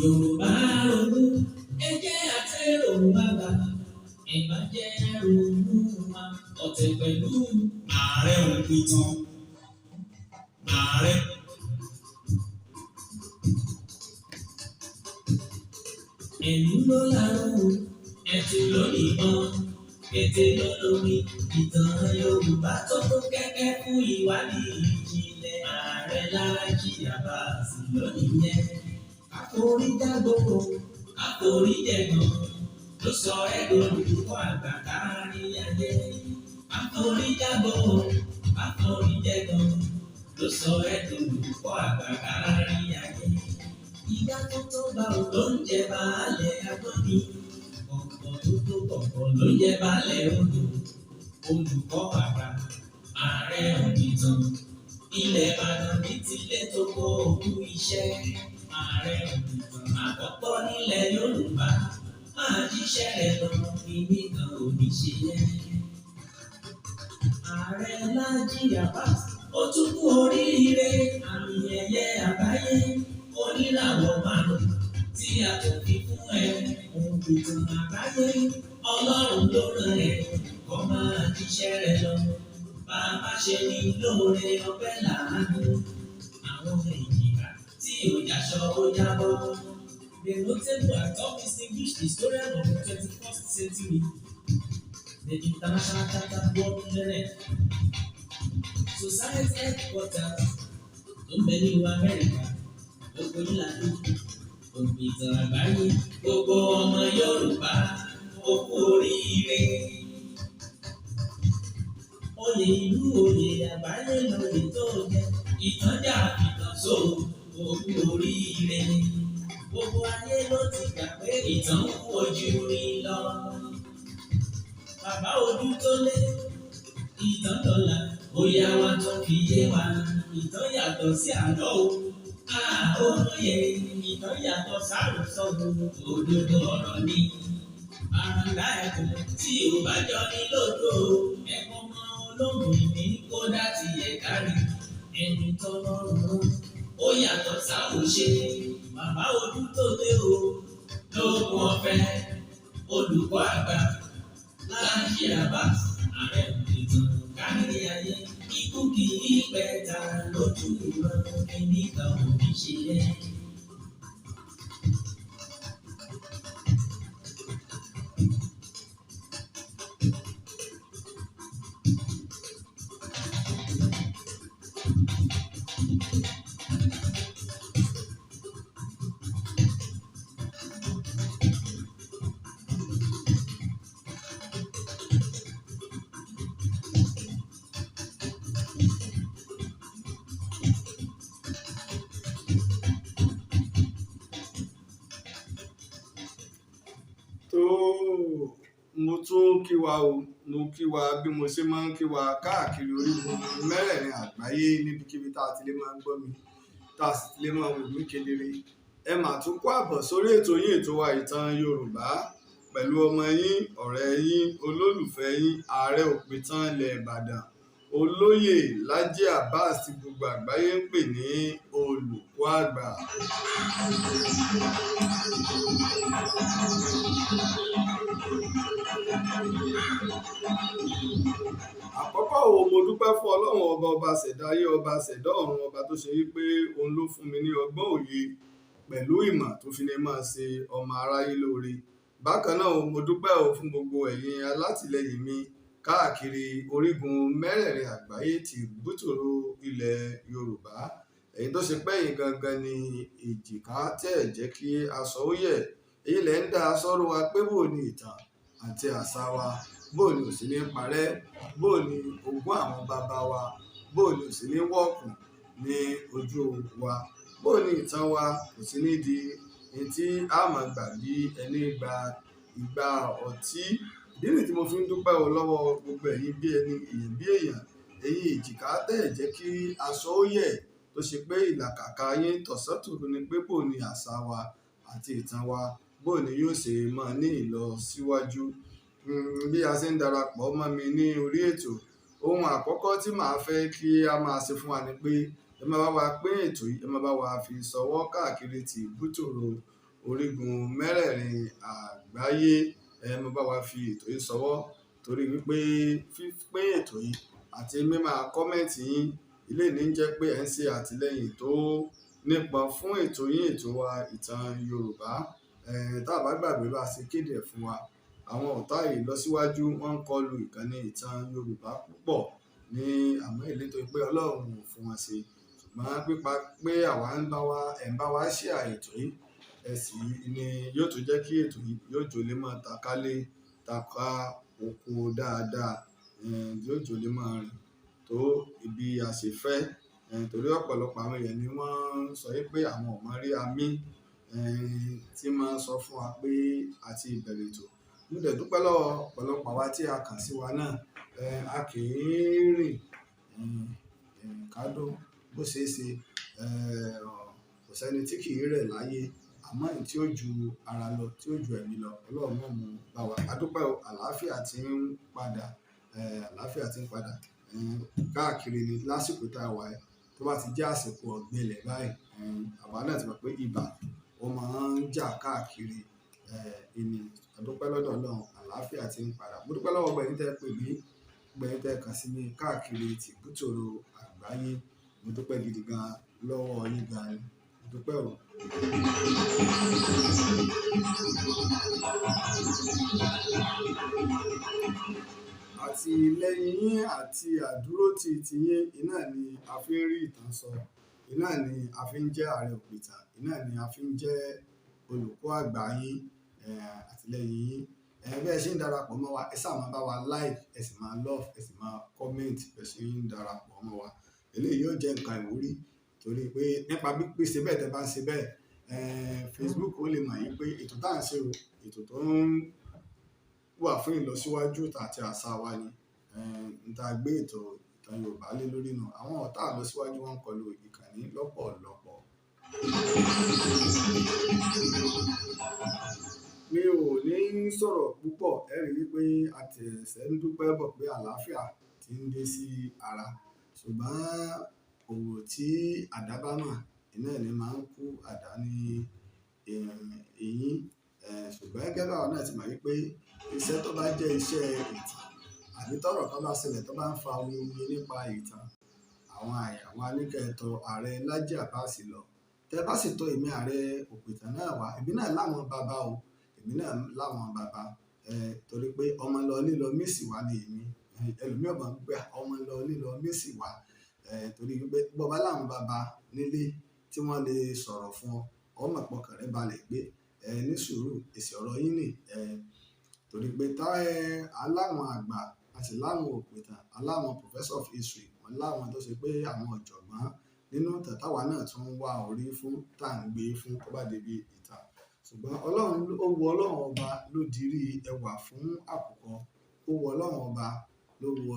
Yorùbá ronú, ẹ jẹ́ àtẹ́rò àgbà, ẹ má jẹ́ ronú wa ọ̀tẹ̀ pẹ̀lú Ààrẹ òpin tán. Ààrẹ. Ẹ̀lú ló lárùn, ẹ̀tù ló nìbọn, ètè ló lómi, ìtàn Yorùbá tó kún kẹ́kẹ́ fún ìwádìí ìjìnlẹ̀. Ààrẹ Laji Abbas lónìí yẹn. Àforí dágbòho, àforí jẹ̀gàn, ló sọ ẹ̀dùn olùkọ́ àgbà kárí ayé. Àforí dágbòho, àforí jẹ̀gàn, ló sọ ẹ̀dùn olùkọ́ àgbà kárí ayé. Ìyá tó tó bá ò ló ń jẹ baálẹ̀ agbọ́ni, ọ̀pọ̀ tó tó kọ̀ọ̀kan ló ń jẹ baálẹ̀ odò. Olùkọ́ àgbà Ààrẹ òpìtàn, ilẹ̀ Ìbàdàn ní tilé tó kó òkú iṣẹ́. Ààrẹ òpìtàn àkọ́kọ́ nílẹ̀ Yorùbá, máa jíṣẹ́ rẹ̀ lọ kíní kan ò ní ṣe yẹn. Ààrẹ Laji Abbas ó tún kú oríire, àmì ẹ̀yẹ àgbáyé oníràwọ̀ márùn tí a kò fi fún ẹ. Òpìtàn àgbáyé Ọlọ́run ló rán ẹ kó máa jíṣẹ́ rẹ̀ lọ. Bàbá ṣe ní lóore ọpẹ́ làánú, àwọn èjìká tí ò jáṣọ ó jábọ́. The notable and top distinguished historian of the 21st century, the International Charter Board Learned Society Headquarters tó ń bẹ ní ìlú Amẹ́ríkà, gbogbo ìlànà òpìtàn àgbáyé, gbogbo ọmọ Yorùbá ó kú oríire. Oyè ìlú oyè àgbáyé lóye tó jẹ, ìtànjà ìtàn sóò ó kú oríire. Gbogbo ayé ló ti gbà pé ìtàn ń wojú rí lọ. Bàbá ojú tó lé ìtàn dọ́là, bóyá wa tó fi yé wa. Ìtàn yàtọ̀ sí àlọ́ o, àóyè ìtàn yàtọ̀ sáròsọ òdodo ọ̀rọ̀ ni. Àràǹdà ẹ̀kọ́ tí ò bá jọ ní lódò, ẹ̀kọ́ mọ olóhùn ní kódà ti yẹ kárí. Ẹni tọ́lọ́run ó yàtọ̀ sáwòṣe. Bàbá ojú tó lé o lóògùn ọ̀fẹ́. Olùkọ́ àgbà Laji Abbas, Ààrẹ òpìtàn kárí ayé. Ikú kì í pẹ́ ta lójú ìran, kíní kan ò ní ṣe yẹn. Mo tún kí wa o, mo kí wa bí mo ṣe máa ń kí wa káàkiri orígun mẹ́rẹ̀ẹ̀rin àgbáyé níbikíbi tá a ti lè máa ń gbọ́ mi, tá a sì ti lè máa wò mí kedere. Ẹ mà tún kó àbọ̀ sórí ètò yín, ètò wa Ìtàn Yorùbá, pẹ̀lú ọmọ yín, ọ̀rẹ́ yín, olólùfẹ́ yín, Ààrẹ òpìtàn ilẹ̀ Ìbàdàn, Olóyè Laji Abbas tí gbogbo àgbáyé ń pè ní olùkọ́ àgbà. Àkọ́kọ́ o, mo dúpẹ́ fún Ọlọ́run ọba ṣẹ̀dá ayé, ọba ṣẹ̀dá ọ̀run, ọba tó ṣe wípé òun ló fún mi ní ọgbọ́n òye pẹ̀lú ìmọ̀ tó fi lè máa ṣe ọmọ aráyé lóore. Bákan náà mo dúpẹ́ fún gbogbo ẹ̀yin alátìlẹyìn mi káàkiri orígun mẹ́rẹ̀ẹ̀rin àgbáyé tí bútòrò ilẹ̀ Yorùbá. Ẹ̀yin tó ṣe pé ẹ̀yin gangan ni èjìká tẹ́ ẹ̀ jẹ́ kí aṣọ ó yẹ̀. Èyí lẹ̀ ń dá aṣọ ró wa pé bò ní ìtàn àti àṣà wa, bò ní ò sí ní parẹ́, bò ní ogún àwọn bàbá wa, bò ní ò sí ní wọ́ọ̀kùn ní ojú wa, bò ní ìtàn wa kò sí ní di ẹni tí a máa gbà bí ẹni gba ìgbà ọtí. Ìdí nìyí tí mo fi ń dúpẹ́ lọ́wọ́ gbogbo ẹ̀yin bí ẹni, èèyàn bí èèyàn, ẹ̀yin èjìká tẹ́ ẹ̀ jẹ́ kí aṣọ ó yẹ̀, tó ṣe pé ìlàkàkà yín tọ̀sán-tòru ni pé bò ní àṣà wa àti ìtàn wa, bò ní yóò ṣe máa ní ìlọsíwájú. Bí a ṣe ń darapọ̀ mọ́ mi ní orí ètò, ohun àkọ́kọ́ tí màá fẹ́ kí a máa ṣe fún wa ni pé ẹ máa bá wa pín ètò yìí, ẹ máa bá wa fi ṣọwọ́ káàkiri tí bútòrò orígun mẹ́rẹ̀ẹ̀rin àgbáyé. Mo bá wa fi ètò yìí ṣọwọ́ torí wípé fífín ètò yìí àti mímọ kọ́mẹ̀ntì yín ilé ní jẹ́ pé ẹ̀ ń ṣe àtìlẹ́yìn tó nípọn fún ètò yín, ètò wa Ìtàn Yorùbá. Tá a bá gbàgbé bá a ṣe kéde ẹ̀ fún wa, àwọn ọ̀tá ìlọsíwájú wọ́n ń kọlu ìkànnì Ìtàn Yorùbá púpọ̀ ní àmọ́ ìletò pé Ọlọ́run ò fún wọn ṣe, ṣùgbọ́n pípa pé àwa ń bá wa ṣe ètò yìí ẹ̀sìn ni yóò tún jẹ́ kí ètò yìí yóò jòlè mọ́ takálé taka oko dáadáa, yóò jòlè mọ́ rìn tó ibi àṣefẹ́. Torí ọ̀pọ̀lọpọ̀ àwọn èèyàn ni wọ́n sọ pé àwọn ò mọ rí àmì tí máa ń sọ fún wa pé àti ìbẹ̀rẹ̀ ètò. Mo dẹ̀ dúpẹ́ lọ́wọ́ ọ̀pọ̀lọpọ̀ àwa tí a kàn sí wa náà. A kì í rìn kádó bó ṣe é ṣe, kò sẹ́ni tí kì í rẹ̀ láyé, àmọ́ èyí tí ó ju ara lọ, tí ó ju ẹ̀mí lọ, Ọlọ́run náà mú bá wa. A dúpẹ́ o, àlàáfíà ti ń padà, káàkiri ni lásìkò tá a wà ẹ́. Tó bá ti jẹ́ àsìkò ọ̀gbẹlẹ̀ báyìí, àwa náà ti mọ̀ pé ibà ó máa ń jà káàkiri ìní. A dúpẹ́ lọ́dọ̀ Ọlọ́run, àlàáfíà ti ń padà. Mo dúpẹ́ lọ́wọ́ gbẹ̀yìn tẹ́ pè mí, gbẹ̀yìn tẹ́ kàn sí mi káàkiri tìbútòrò àgbáyé. Mo dúpẹ́ gidi gan lọ́wọ́ yín gan ni. Mo dúpẹ́ o. Àtìlẹ́yìn yín àti àdúrótì tiyín iná ni a fi ń rí ìtàn sọ, iná ni a fi ń jẹ́ Aare òpìtàn, iná ni a fi ń jẹ́ olùkọ́ àgbà yín, àtìlẹ́yìn yín. Bẹ́ẹ̀ ṣe ń darapọ̀ mọ́ wa, ẹ sáà máa bá wa like, ẹ sì máa love, ẹ sì máa comment bẹ́ẹ̀ ṣe ń darapọ̀ mọ́ wa. Eléyìí yóò jẹ́ nǹkan ìwúrí torí pé nípa ṣe bẹ́ẹ̀ tẹ́ bá ń ṣe bẹ́ẹ̀, Facebook ó lè mọ̀ yín pé ètò tá à ń ṣe o, ètò tó ń wà fún ìlọsíwájú àti àṣà wa ni. Tá gbé ètò Ìtàn Yorùbá lé lórí náà. Àwọn ọ̀tá ìlọsíwájú wọn kọlu ìkànnì lọ́pọ̀lọpọ̀. Mi ò ní sọ̀rọ̀ púpọ̀, ẹ rí i wípé a tẹ̀sẹ̀ ń dúpẹ́ bọ̀ pé àlàáfíà ti ń dé sí ara. Ṣùgbọ́n òwò tí àdá bá mọ̀, iná ni máa ń kú àdá ní eyín. Ṣùgbọ́n gẹ́gẹ́ báwa náà ti mọ̀ wípé iṣẹ́ tó bá jẹ́ iṣẹ́ ìtàn àbí tọ́rọ̀ kan bá ṣẹlẹ̀ tó bá ń fa awuyewuye nípa ìtàn, àwọn aníkẹ́ẹ̀tọ́ Ààrẹ Laji Abbas lọ. Tẹ́ bá sì tọ́ èmi Aare òpìtàn náà wá, èmi náà láwọn bàbá o, èmi náà láwọn bàbá. Torí pé ọmọ lọ lílọ mísì wá ni èmi. Ẹlòmíràn máa ń gbé ọmọ lọ lílọ mísì wá. Torí pé bọ́bá láwọn bàbá nílé tí wọ́n lè sọ̀rọ̀ fún ọ, ọmọ pọkàn rẹ balẹ̀ gbé ní sùúrù èsì ọ̀rọ̀ yín nì. Torí pé aláwọn àgbà àti láwọn òpìtàn, aláwọn professor of history, wọn láwọn tó ṣe pé àwọn ọ̀jọ̀gbọ́n nínú ìtàn táwa náà tún ń wá orí fún, tá à ń gbé fún tó bá débi ìtàn. Ṣùgbọ́n Ọlọ́run ọba ló dirí ẹwà fún àkùkọ. Ó wọ Ọlọ́run ọba ló wọ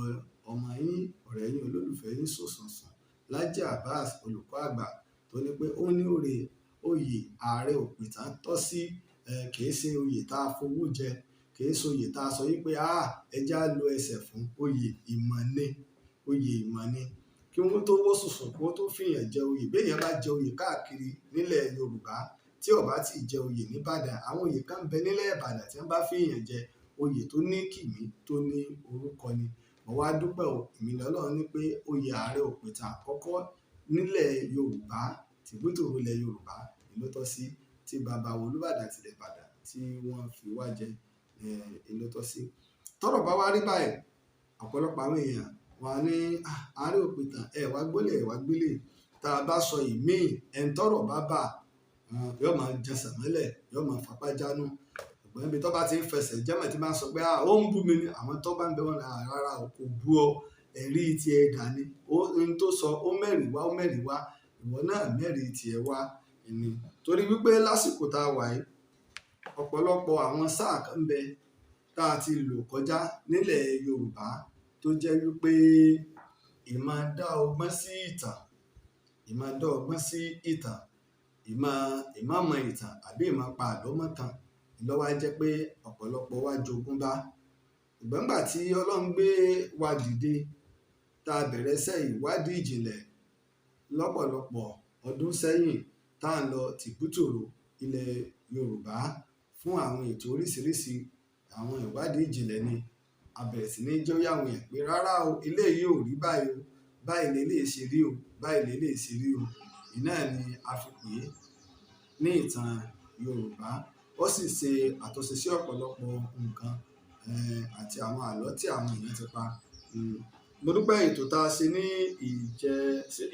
ọmọ yín, ọ̀rẹ́ yín, olólùfẹ́ yín sọ̀sọ̀sọ̀ Laji Abbas olùkọ́ àgbà tó ní pé ó ní oyè Aare òpìtàn tọ́ sí, kìí ṣe oyè tá a fowó jẹ, kìí ṣe oyè tá a sọ wípé ẹjẹ́ á lo ẹsẹ̀ fún. Oyè ìmọ̀ ni kí wọ́n tó wó sùsùn kí wọ́n tó fìyàn jẹ oyè. Béèyàn bá jẹ oyè káàkiri nílẹ̀ Yorùbá tí ó bá ti jẹ oyè ní Ìbàdàn, àwọn oyè kan bẹ nílẹ̀ Ìbàdàn tí wọ́n bá fìyàn jẹ oyè tó ní kìmí tó ní orúkọ ni. Mo wá dúpẹ́ o, èmi lọ́lọ́run ní pé oyè Aare òpìtàn àkọ́kọ́ nílẹ̀ Yorùbá, tìbútòrò ilẹ̀ Yorùbá ló tọ́ sí, tí bàbá Olúbàdàn tilẹ̀ Ìbàdàn tí wọ́n fi wá jẹ ló tọ́ sí. Tọ́rọ̀ bá wá rí báyìí, ọ̀pọ̀lọpọ̀ àwọn èèyàn wà ní Aare òpìtàn wá gbólé wá gbélé. Tá a bá sọ ìmíì, ẹni tọ́rọ̀ bá bà yóò máa jẹsẹ̀ mọ́lẹ̀, yóò máa fapá jánú. Ṣùgbọ́n ibi tó bá ti ń fẹsẹ̀ jẹ́mọ̀ tí máa ń sọ pé ó ń bú mi ni, àwọn tó bá ń bẹ wọn rárá o, kò bú ọ, ẹ̀rí ti ẹ̀ dà ní. Ohun tó sọ ó mẹ́rìí wá, ìwọ náà mẹ́rìí ti ẹ̀ wá ni. Torí wípé lásìkò tá a wà yìí, ọ̀pọ̀lọpọ̀ àwọn sáà kan bẹ tá a ti lò kọjá nílẹ̀ Yorùbá tó jẹ́ wípé ìmọ̀ dá ọgbọ́n sí ìtàn, ìmọ̀ ìtàn àbí ìmọ̀ pa àlọ́mọ̀tàn lọ́wọ́ á jẹ́ pé ọ̀pọ̀lọpọ̀ wá jogún bá. Ṣùgbọ́n nígbà tí Ọlọ́run gbé wa dìde, tá a bẹ̀rẹ̀ iṣẹ́ ìwádìí ìjìnlẹ̀ lọ́pọ̀lọpọ̀ ọdún sẹ́yìn, tá à ń lọ tìbútòrò ilẹ̀ Yorùbá fún àwọn ètò oríṣiríṣi àwọn ìwádìí ìjìnlẹ̀ ni a bẹ̀rẹ̀ sí ní jẹ́ ó yé àwọn èèyàn pé rárá o eléyìí ò rí báyìí o báyìí lélẹ́yìí ṣe rí o báyìí lélẹ́yìí ṣe rí o iná ni a fi pè é ní ìtàn Yorùbá ó sì ṣe àtúnṣe sí ọ̀pọ̀lọpọ̀ nǹkan àti àwọn àlọ́ tí àwọn èèyàn ti pa. Mo dúpẹ́ ètò tá a ṣe ní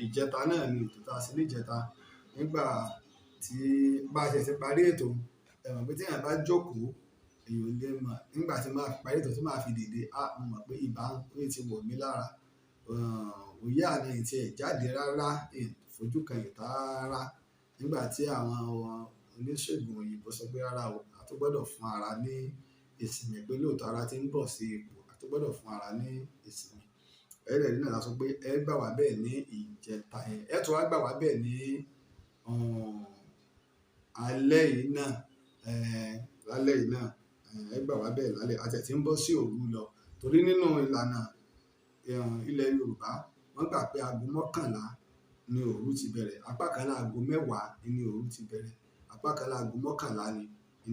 ìjẹta náà ni ètò tá a ṣe ní ìjẹta nígbà tí bá a ṣe ti parí ètò ẹ̀wọ̀n pé tí èèyàn bá jókòó èèyàn lè mọ̀ nígbà tí máa fi parí ètò tí máa fi dìde mo mọ̀ pé ibà ń ti wọ̀ mí lára òye àná ìtì ẹ̀ jáde rárá ìfojú kan ìta rárá nígbà tí àwọn oníṣègùn òyìnbó sọ pé rárá o a tó gbọ́dọ̀ fún ara ní ìsinmi pé lóòótọ́ ara ti ń bọ̀ sí ipò a tó gbọ́dọ̀ fún ara ní ìsinmi ẹ̀rẹ̀ nínú la sọ pé ẹ gbà wá bẹ́ẹ̀ ní ìjẹta yẹn ẹ tún wá gbà wá bẹ́ẹ̀ ní alẹ́ yìí náà lálẹ́ yìí náà ẹ gbà wá bẹ́ẹ̀ lálẹ́ àti ẹ̀ tí ń bọ́ sí òru lọ torí nínú ìlànà ilẹ̀ Yorùbá wọ́n gbà pé aago mọ́kànlá ni òru ti bẹ̀rẹ̀ apá kan náà aago mẹ́wàá ni òru ti bẹ̀rẹ̀ apá kan náà aago mọ́kànlá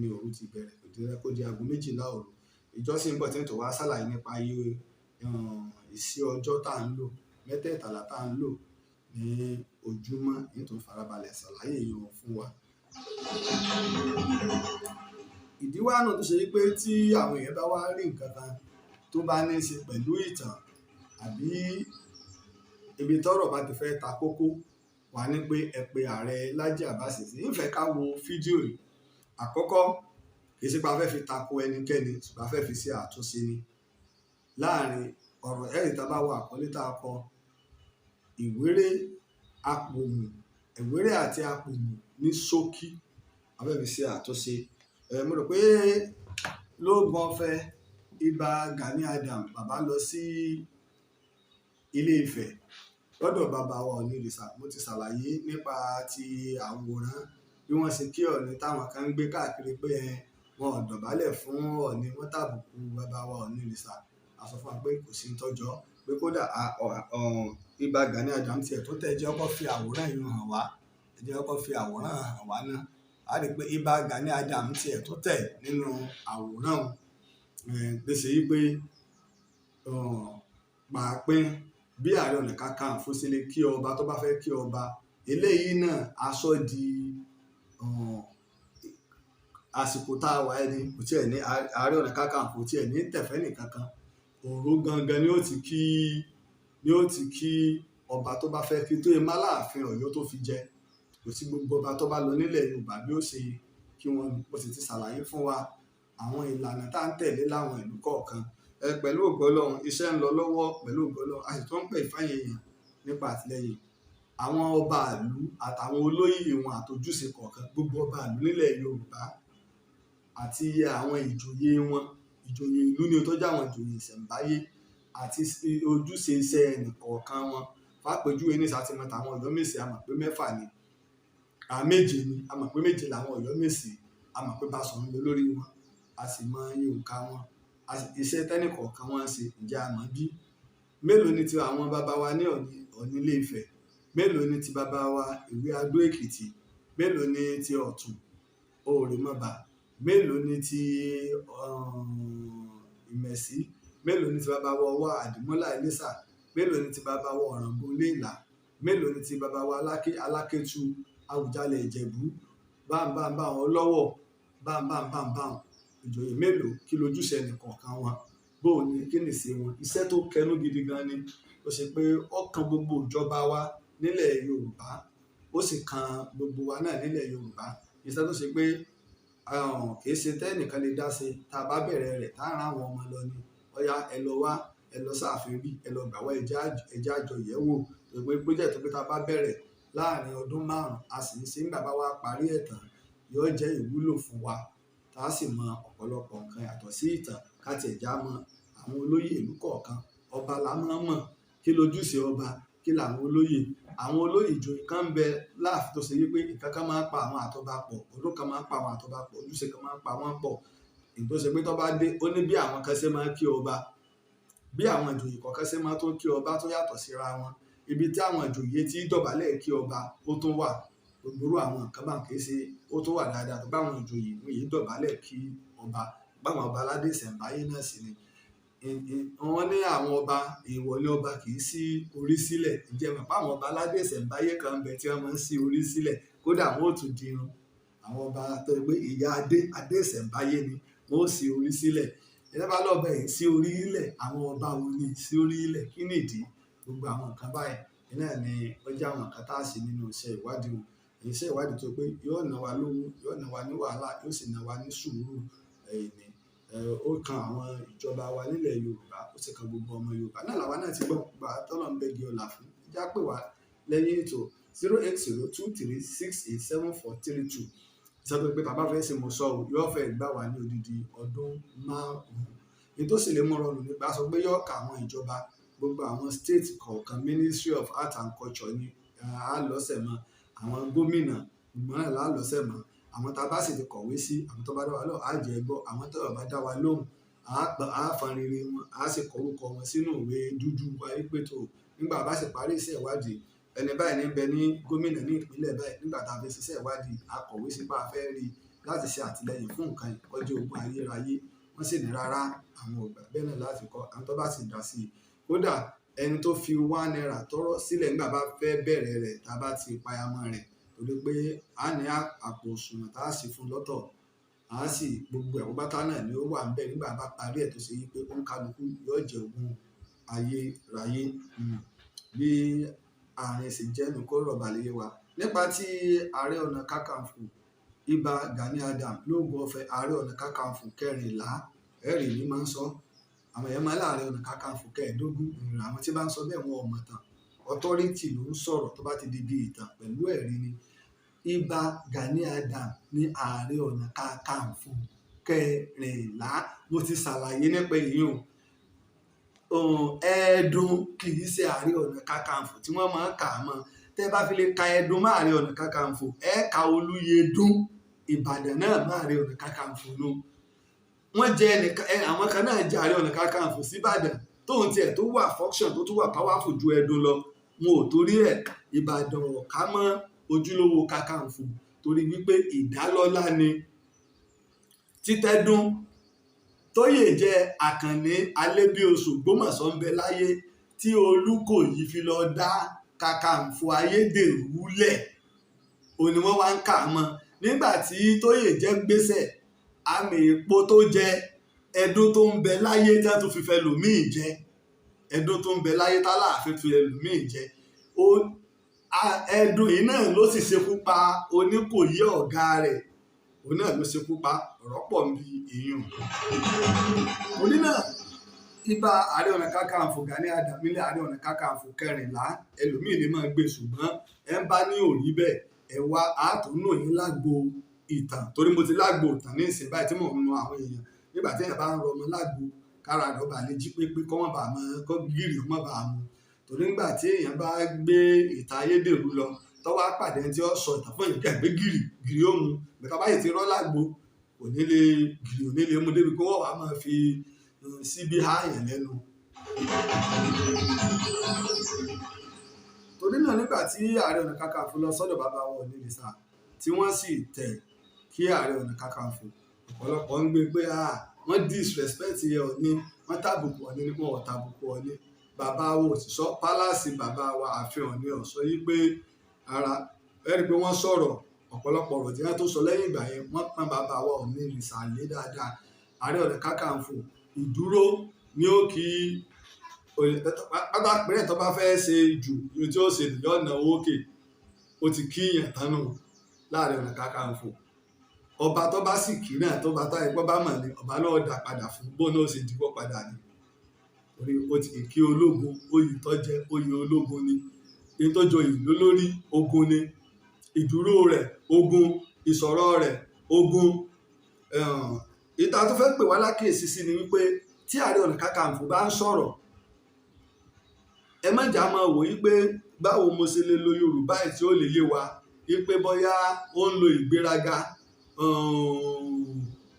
ni òru ti bẹ̀rẹ̀ kò jẹ́ kó di aago méjìlá òru ìjọsìn bọ̀ tí ń tọ́ wá ṣàlàyé nípa iye ìsí ọjọ́ tá à ń lò mẹ́tẹ̀ẹ̀tàlá tá à ń lò ní ojúmọ́ nítorí farabalẹ̀ ṣàlàyé yìí fún wa. ìdí wá náà tó ṣe wípé tí àwọn èèyàn bá wá rí nǹkan kan tó bá ní í ṣe pẹ̀lú ìtàn àbí ibi tọ́rọ̀ bá ti fẹ́ ta kókó wà ní pé ẹ pe ààrẹ Laji Abbas sí ìfẹ́ ká wo fídíò yìí àkọ́kọ́ kì í ṣe pé a fẹ́ fi tako ẹnikẹ́ni ṣùgbọ́n a fẹ́ fi ṣe àtúnṣe ni láàrin ọ̀rọ̀ ẹ̀rí tá a bá wo àkọlé tá a kọ Ìwéré àti Apomu ní ṣókí a fẹ́ fi ṣe àtúnṣe mo rò pé lóògùn ọ̀fẹ́ Ìbà Gani Adam bàbá lọ sí Ilé Ifẹ̀ lọ́dọ̀ bàbá wa Onírìṣà mo ti ṣàlàyé nípa ti àwòrán bí wọ́n ṣe kí Ọọ̀ni táwọn kan ń gbé káàkiri pé wọn ò dọ̀bálẹ̀ fún Ọọ̀ni wọ́n tàbùkù bàbá wa Onírìṣà a sọ fún wa pé kò sí ń tọ́jọ́ pé kódà Ìbà Gani Adam tiẹ̀ tó tẹ̀ jẹ́ ọkọ̀ fi àwòrán yìí hàn wá náà a rí i pé Ìbà Gani Adam tiẹ̀ tó tẹ̀ nínú àwòrán gbèsè yìí pé pàápín bí Ààrẹ Ọ̀nà Kakanfò ṣe lè kí ọba tó bá fẹ́ kí ọba eléyìí náà aṣọ di àsìkò tá a wà ẹni kò tiẹ̀ ní Ààrẹ Ọ̀nà Kakanfò tiẹ̀ ní tẹ̀fẹ́ nìkankan òru gangan ni ó ti kí ọba tó bá fẹ́ kí tó yẹ má láàfin Ọ̀yọ́ tó fi jẹ kò sí gbogbo ọba tó bá lọ nílẹ̀ Yorùbá bí ó ṣe kí wọ́n ó sì ti ṣàlàyé fún wa àwọn ìlànà tá à ń tẹ̀lé láwọn ìlú kọ̀ọ̀kan pẹ̀lú ògo Ọlọ́run iṣẹ́ ń lọ lọ́wọ́ pẹ̀lú ògo Ọlọ́run a sì tún ń pè fáyẹn èèyàn nípa àtìlẹ́yìn àwọn ọba ìlú àtàwọn olóyè wọn àtòjúṣe kọ̀ọ̀kan gbogbo ọba ìlú nílẹ̀ Yorùbá àti àwọn ìjòyè wọn ìjòyè ìlú ni tó jẹ́ àwọn ìjòyè ìṣẹ̀ǹbáyé àti ojúṣe iṣẹ́ ẹnìkọ̀ọ̀kan wọn fàpèjúwe ní ìsàtìmọ́ta àwọn Ọ̀yọ́mèsì a mọ̀ pé mẹ́fà ni méje ni a mọ̀ pé méje làwọn Ọ̀yọ́mèsì a mọ̀ pé Basọ̀run ló lórí wọn a sì mọ iye òǹkà wọn iṣẹ́ tẹ́nìkọ̀ọ̀kan wọn ṣe ǹjẹ́ a mọ̀ bí mélòó ni ti àwọn bàbá wa ní Ọ̀ọ̀ni Ilé Ifẹ̀ mélòó ni ti bàbá wa Ìwé Adó Èkìtì mélòó ni ti Ọ̀tún Òrèmọbà mélòó ni ti Ìmẹ̀sí mélòó ni ti bàbá wa Ọwá Àdìmọ́là Iléṣà mélòó ni ti bàbá wa Ọ̀ràngún Ilé-Ìlá mélòó ni ti bàbá wa Alákétu Àwùjalẹ̀ Ìjẹ̀bú báńbáńbá Ọlọ́wọ̀ báńbáńbáńbá ìjòyè mélòó kí lójúṣe ẹnìkọ̀ọ̀kan wọn bóò ni kí ni ṣe wọn iṣẹ́ tó kẹnu gidi gan ni ó ṣe pé ó kan gbogbo ìjọba wa nílẹ̀ Yorùbá ó sì kan gbogbo wa náà nílẹ̀ Yorùbá iṣẹ́ tó ṣe pé kìí ṣe tẹ́nìkan lè dá ṣe tá a bá bẹ̀rẹ̀ rẹ̀ tá a rán àwọn ọmọ lọ ni ọ̀yá ẹ lọ wá ẹ lọ sáàfin bí ẹ lọ gbà wá ẹjẹ́ àjọ yẹ̀wò pé project pé tá a bá bẹ̀rẹ̀ láàrin ọdún 5 a sì ń ṣe nígbà bá wá parí ẹ̀tàn yóò jẹ́ ìwúlò fún wa tá a sì mọ ọ̀pọ̀lọpọ̀ nǹkan yàtọ̀ sí ìtàn káti ẹ̀já mọ àwọn olóyè ìlú kọ̀ọ̀kan ọba la máa mọ̀ kí lójúṣe ọba kí làwọn olóyè ìjòyè kan ń bẹ láàfin tó ṣe wípé nǹkan kan máa ń pa àwọn àtọba pọ̀ ọdún kan máa ń pa àwọn àtọba pọ̀ ojúṣe kan máa ń pa wọ́n pọ̀ èyí tó ṣe pé tó bá dé ó ní bí àwọn kan ṣe máa ń kí ọba bí àwọn ìjòyè kọ̀ọ̀kan ṣe máa tó kí ọba tó yàtọ̀ síra wọn ibi tí àwọn ìjòyè tí dọ̀bálẹ̀ kí ọba ó tún wà gbogbo àwọn nǹkan bá kì í ṣe ó tó wà dáadáa tó báwọn ìjòyè wọn yìí dọ̀bálẹ̀ kí ọba báwọn ọba aládé ìṣẹ̀ǹbáyé náà sì ni wọ́n ní àwọn ọba èèwọ̀ ní ọba kì í sí orí sílẹ̀ ǹjẹ́ mọ̀ pé àwọn ọba aládé ìṣẹ̀ǹbáyé kan bẹ tí wọ́n máa ń sí orí sílẹ̀ kódà wọn ò tún di irun àwọn ọba tó gbé ìyá adé ìṣẹ̀ǹbáyé ni wọn ò sí orí sílẹ̀ ẹ̀rẹ́ bá lọ́ọ́ bẹ̀ sí orí ilẹ̀ àwọn ọba wo ni sí orí ilẹ̀ kí nìdí gbogbo àwọn nǹkan báyìí náà ni ó jẹ́ àwọn nǹkan tá a ṣe nínú iṣẹ́ ìwádìí wọn iṣẹ́ ìwádìí tó pé yóò ná wa lówó yóò ná wa ní wàhálà yóò sì ná wa ní sùúrù ẹ̀yìn ó kan àwọn ìjọba wa nílẹ̀ Yorùbá ó sì kan gbogbo ọmọ Yorùbá náà làwa náà ti gbọ́ gbà tọ́lọ̀ ń bẹ́gi ọ̀là fún já pè wá lẹ́yìn ètò 08023687432 sọ pé bàbá fẹ́ ṣe mo sọ ọ́ yóò fẹ́ gbà wá ní odidi ọdún 5 ní tó sì lè mú rọrùn nípa sọ pé yóò ka àwọn ìjọba gbogbo àwọn state kọ̀ọ̀kan Ministry of Art and Culture ní àlọ́sẹ̀ mọ́ àwọn gómìnà ìgbọ́n náà lọ́sẹ̀ mọ́ àwọn tá a bá sì ti kọ̀wé sí àwọn tó bá dá wa lóhùn á jẹ́ gbọ́ àwọn tó bá dá wa lóhùn á fan rere wọn á sì kọ orúkọ wọn sínú ìwé dúdú wáyé pé tó nígbà bá sì parí iṣẹ́ ìwádìí ẹni báyìí ní bẹ ní gómìnà ní ìpínlẹ̀ báyìí nígbà tá a fi ṣiṣẹ́ ìwádìí a kọ̀wé sí bá a fẹ́ rí láti ṣe àtìlẹyìn fún nǹkan ìkọjú ogun ayérayé wọ́n sì ní rárá àwọn ògbà bẹ́ẹ̀ náà láti kọ́ àwọn tó bá sì dá sí i kódà ẹni tó fi £1 tọrọ sílẹ̀ nígbà bá fẹ́ bẹ̀rẹ̀ rẹ̀ tá a bá ti payamọ́ rẹ̀ torí pé a ní àpò òṣùwọ̀n tá a sì fún lọ́tọ̀ a sì gbogbo ẹ̀wọ́ bátá náà ni ó wà ń bẹ̀ nígbà bá parí ẹ̀ tó ṣe yí pé ó ń kálukú yóò jẹ ogún ayérayé bí Ààrẹ sì jẹ́ nu kó rọ̀ balẹ̀ wa nípa tí Ààrẹ Ọ̀nà Kakanfò Ìbà Gani Adams lóògùn ọ̀fẹ́ Ààrẹ Ọ̀nà Kakanfò 14 ẹ̀rì ní máa ń sọ àwọn èèyàn máa láàrin Ọ̀nà Kakanfò 15 àwọn tí bá ń sọ bẹ́ẹ̀ wọn ò mọ̀ tán ọtọ́rítì ló ń sọ̀rọ̀ tó bá ti di bí ìtàn pẹ̀lú ẹ̀rí ni Ìbà Gani Adams ní Ààrẹ Ọ̀nà Kakanfò 14 mo ti ṣàlàyé nípa èèyàn Ẹ̀ẹ̀dùn kì í ṣe Ààrẹ Ọ̀nà Kakanfò tí wọ́n máa ń kà á mọ́ tẹ́ bá fi lè ka Ẹ̀ẹ̀dùn má Ààrẹ Ọ̀nà Kakanfò ka Olúyẹdùn Ìbàdàn náà má Ààrẹ Ọ̀nà Kakanfò nù wọ́n jẹ́ àwọn kan náà jẹ́ Ààrẹ Ọ̀nà Kakanfò síbàdàn tóun tiẹ̀ tó wà function tó tún wà powerful ju Ẹ̀ẹ̀dùn lọ wọn ò torí ẹ̀ Ìbàdàn ọ̀ká mọ́ ojúlówó Kakanfò torí wípé ìdálọ́lá ni títẹ́dún tóyè jẹ́ Àkànní Alébíoṣù Ògbómọ̀ṣọ́ ń bẹ láyé tí Olúkòyí fi lọ dá Kakanfò ayédèrú lẹ̀ òní wọ́n wá ń kà á mọ́ nígbà tí tóyè jẹ́ gbéṣẹ̀ àmì èpo tó jẹ Ẹdún tó ń bẹ láyé tí wọ́n tún fi fẹ́ lòmíì jẹ Ẹdún tó ń bẹ láyé tá láàfin fi lòmíì jẹ Ẹdún yìí náà ló sì ṣekú pa Oníkòyí ọ̀gá rẹ̀ òun náà ló ṣekú pa ọ̀rọ̀ pọ̀ níbi èèyàn òní náà Ìbà Ààrẹ Ọ̀nà Kakanfò Gani Adams nílẹ̀ Ààrẹ Ọ̀nà Kakanfò 14 ẹlòmíì lè máa gbé ṣùgbọ́n ẹ ń bá ní òrí bẹ́ẹ̀ ẹ wá àtúnú yín lágbo ìtàn torí mo ti lágbo ìtàn ní ìsìn báyìí tí mò ń nu àwọn èèyàn nígbà tí èèyàn bá ń rọmọ lágbo kára rẹ̀ ọba lè jí pépé kọ́ wọ́n bá mọ́ kọ́ gírì ọmọ bá mu torí nígbà tí èèyàn bá gbé ìtàn ayédèrú lọ tọ́wọ́ pàdé tí ó sọ ìtàn fún ìgbà gbé gírì ó mu bẹ̀ka báyìí ti rọ́ lágbo kò ní lè gírì ò ní lè mú débi kó wọ́n wá máa fi síbi háàyàn lẹ́nu. torí náà nígbà tí Ààrẹ Ọ̀nà Kakanfò lọ sọ́dọ̀ bàbá wọn ní ìsà tí wọ́n sì tẹ̀ kí Ààrẹ Ọ̀nà Kakanfò ọ̀pọ̀lọpọ̀ ń gbé pé wọ́n disrespect Ọọ̀ni wọ́n tàbùkù Ọọ̀ni nípa wọ́n tàbùkù Ọọ̀ni bàbá wo òṣìṣọ́ pálásì bàbá wa ààfin Ọọ̀ni ọ̀sọ́ yí pé ara ẹ̀rí pé wọ́n sọ̀rọ̀ ọ̀pọ̀lọpọ̀ ọ̀rọ̀ tí wọ́n tó sọ lẹ́yìn ìgbà yẹn wọ́n pọ́n bàbá wa Ọọ̀ni ìsàlẹ̀ dáadáa Ààrẹ Ọ̀nà Kakanfò ìdúró ní ó kí pátápẹ́rẹ́ tó bá fẹ́ ṣe jù ní tí ó ṣe lè ọ̀nà òkè ó ti kíyàn tánù láàrin Ọ̀nà Kakanfò ọba tó bá sì kí náà tó bá táyé pọ́ bá mọ̀ ní ọba náà dà padà fún bó náà ṣe dìbò padà ní orí ó ti kí ológun oyè tó jẹ́ oyè ológun ni èyí tó jọ ìlú lórí ogun ni ìdúró rẹ̀ ogun ìsọ̀rọ̀ rẹ̀ ogun ìta tó fẹ́ pè wá lákèésí sí ni wípé tí Ààrẹ Ọ̀nà Kakanfò bá ń sọ̀rọ̀ ẹ má jà máa wò yí pé báwo mo ṣe lè lo Yorùbá ẹ̀ tí ó lè yé wa yí pé bóyá ó ń lo ìgbéraga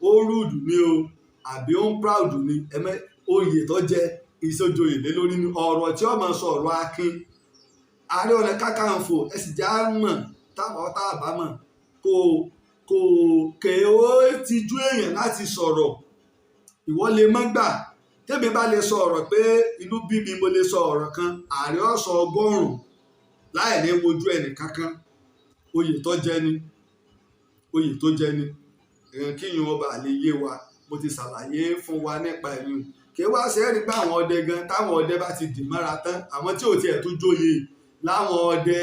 ó rúdù ni o àbí ó ń proud ni oyè tó jẹ ìṣojoyè lé lórí ni ọ̀rọ̀ tí ó máa sọ ọ̀rọ̀ akin Ààrẹ Ọ̀nà Kakanfò ẹ sì já mọ̀ táwọn tá a bá mọ̀ kò kè ó ti jú èèyàn láti sọ̀rọ̀. Ìwọ lè mọ́ gbà tẹ́mi bá lè sọ ọ̀rọ̀ pé inú bí mi mo lè sọ ọ̀rọ̀ kan Ààrẹ ó sọ 100 láì ní wojú ẹnì kankan. Oyè tó jẹ ni kíyùn ọba lè yé wa. Mo ti ṣàlàyé fún wa nípa ẹ̀yìn kí wá ṣe é rí pé àwọn ọdẹ gan táwọn ọdẹ bá ti dì mọ́ra tán àwọn tí ò tiẹ̀ tó jóye láwọn ọdẹ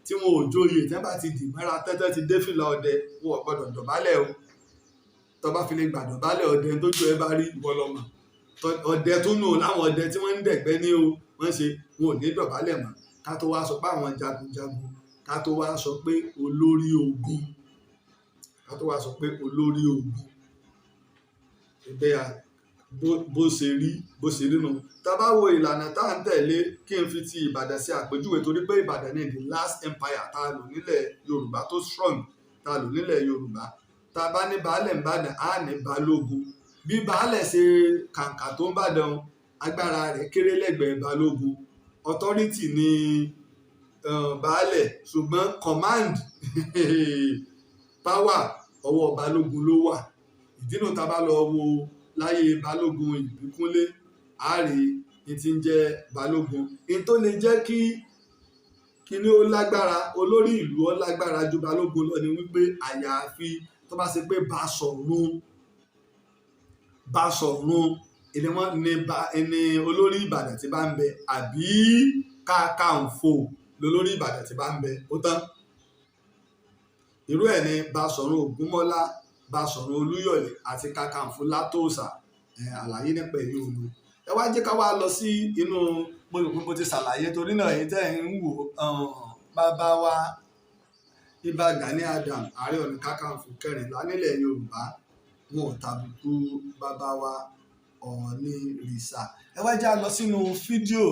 tí wọn ò jóye tí wọ́n bá ti dì mọ́ra tán tán ti dé fìlà ọdẹ wọn ò gbọ́dọ̀ dọ̀bálẹ̀ o. Tó bá fi lè gbà dọ̀bálẹ̀ ọdẹ tójú ẹ bá rí ìwọ lọ mọ̀. Ọdẹ tó nù láwọn ọdẹ tí wọ́n ń dẹ̀gbẹ́ ní o wọ́n ṣe wọn ò ní dọ̀bálẹ̀ mọ́ ká tó wá sọ pé àwọn jagunjagun ká tó wá sọ pé olórí ogun ìbẹ́yà bó ṣe rí nù. Tá bá wo ìlànà tá à ń tẹ̀lé kí n fi ti Ìbàdàn sí àpèjúwe torí pé Ìbàdàn ní the last empire tá a lò nílẹ̀ Yorùbá tó strong tá a lò nílẹ̀ Yorùbá. Tá a bá ní baálẹ̀ ń bàdàn á ní balógun. Bí baálẹ̀ ṣe kàǹkà tó ń bàdàn agbára rẹ̀ kéré lẹ́gbẹ̀ẹ́ balógun. Authority ni baálẹ̀ ṣùgbọ́n command power ọwọ́ balógun ló wà. Ìdínà tá a bá lọ wo láyé balógun Ìbíkúnlé Aare ní ti ń jẹ́ balógun. Ní tó lè jẹ́ kí kíní ó lágbára olórí ìlú ó lágbára ju balógun lọ ni wípé àyàfi tó bá ṣe pé Basọ̀run ẹni olórí Ìbàdàn tí bá ń bẹ àbí Kakanfò lolórí Ìbàdàn tí bá ń bẹ ó tán. Irú ẹ̀ ni Basọ̀run Ògúnmọ́lá Basọ̀run Olúyọ̀lé àti Kakanfò Látòsà àlàyé nípa èyí òru. Ẹ wá jẹ́ ká wá lọ sí inú mo ti ṣàlàyé torí náà èyí tẹ́ ẹ̀ ń wò bàbá wa Ìbà Gani Adams Ààrẹ Ọ̀nà Kakanfò kẹrìnlá nílẹ̀ Yorùbá wọn ò tàbùkù bàbá wa Ọ̀ọ̀nìrìṣà. Ẹ wá jẹ́ a lọ sínú fídíò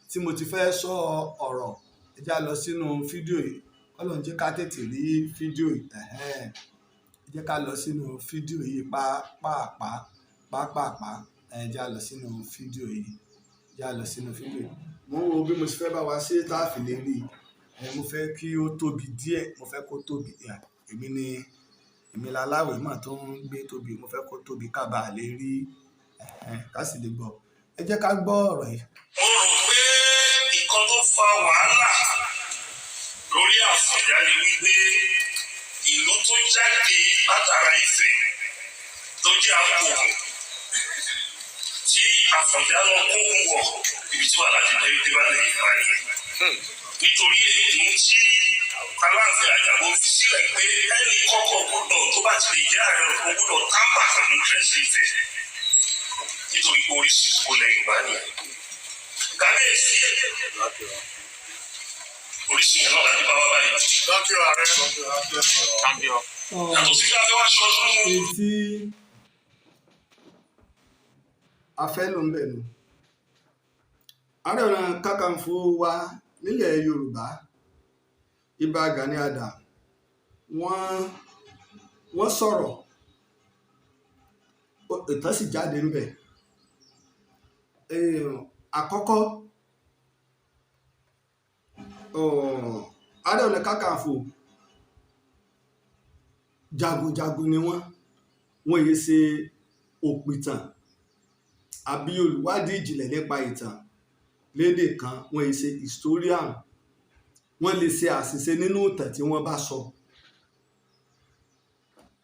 tí mo ti fẹ́ sọ ọ̀rọ̀ ẹ jẹ́ a lọ sínú fídíò yìí Ọlọ́run jẹ́ ká tètè rí fídíò yìí jẹ́ ká lọ sínú fídíò yìí pàápàá ẹ jẹ́ a lọ sínú fídíò yìí mo ń wo bí mo ti fẹ́ bá wa ṣe tá a fi lè rí mo fẹ́ kí ó tóbi díẹ̀ mo fẹ́ kó tóbi èmi láláwẹ̀ mà tó ń gbé tóbi mo fẹ́ kó tóbi ká bàa lè rí ká sì lè gbọ́ ẹ jẹ́ ká gbọ́ ọ̀rọ̀ yìí. Mo rò pé nǹkan tó fa wàhálà lórí Àfọ̀njá ni wípé ìlú tó jáde látara Ifẹ̀ tó jẹ́ Apomu tí Àfọ̀njá lọ kógun wọ̀ ibi tí wàhálà ti dé bá lè yí báyìí nítorí èdè tí Aláàfin Àjàgbó fi sílẹ̀ pé ẹnì kọ́kọ́ gbọ́dọ̀ tó bá ti lè jẹ́ ààrẹ ọ̀gbọ́n gbọ́dọ̀ tábà pẹ̀lú tẹ̀sí Ifẹ̀ nítorí pé oríṣi ìbò lẹ̀ Yorùbá ni. Kábíyèsí oríṣi yẹn náà láti bá wá báyìí. Lọ́kì ààrẹ yàtọ̀ sí káfí wá ṣọdún. Etí afẹ́ ló ń bẹ̀ nù. Ààrẹ Ọ̀nà Kakanfò wa nílẹ̀ Yorùbá Ìbà Gani Adams wọ́n sọ̀rọ̀ ìtàn sì jáde ń bẹ̀. Àkọ́kọ́ Ààrẹ Ọ̀nà Kakanfò jagunjagun ni wọ́n yé ṣe òpìtàn àbí olùwádìí ìjìnlẹ̀ nípa ìtàn lédè kan wọ́n yé ṣe historian wọ́n lè ṣe àṣìṣe nínú ìtàn tí wọ́n bá sọ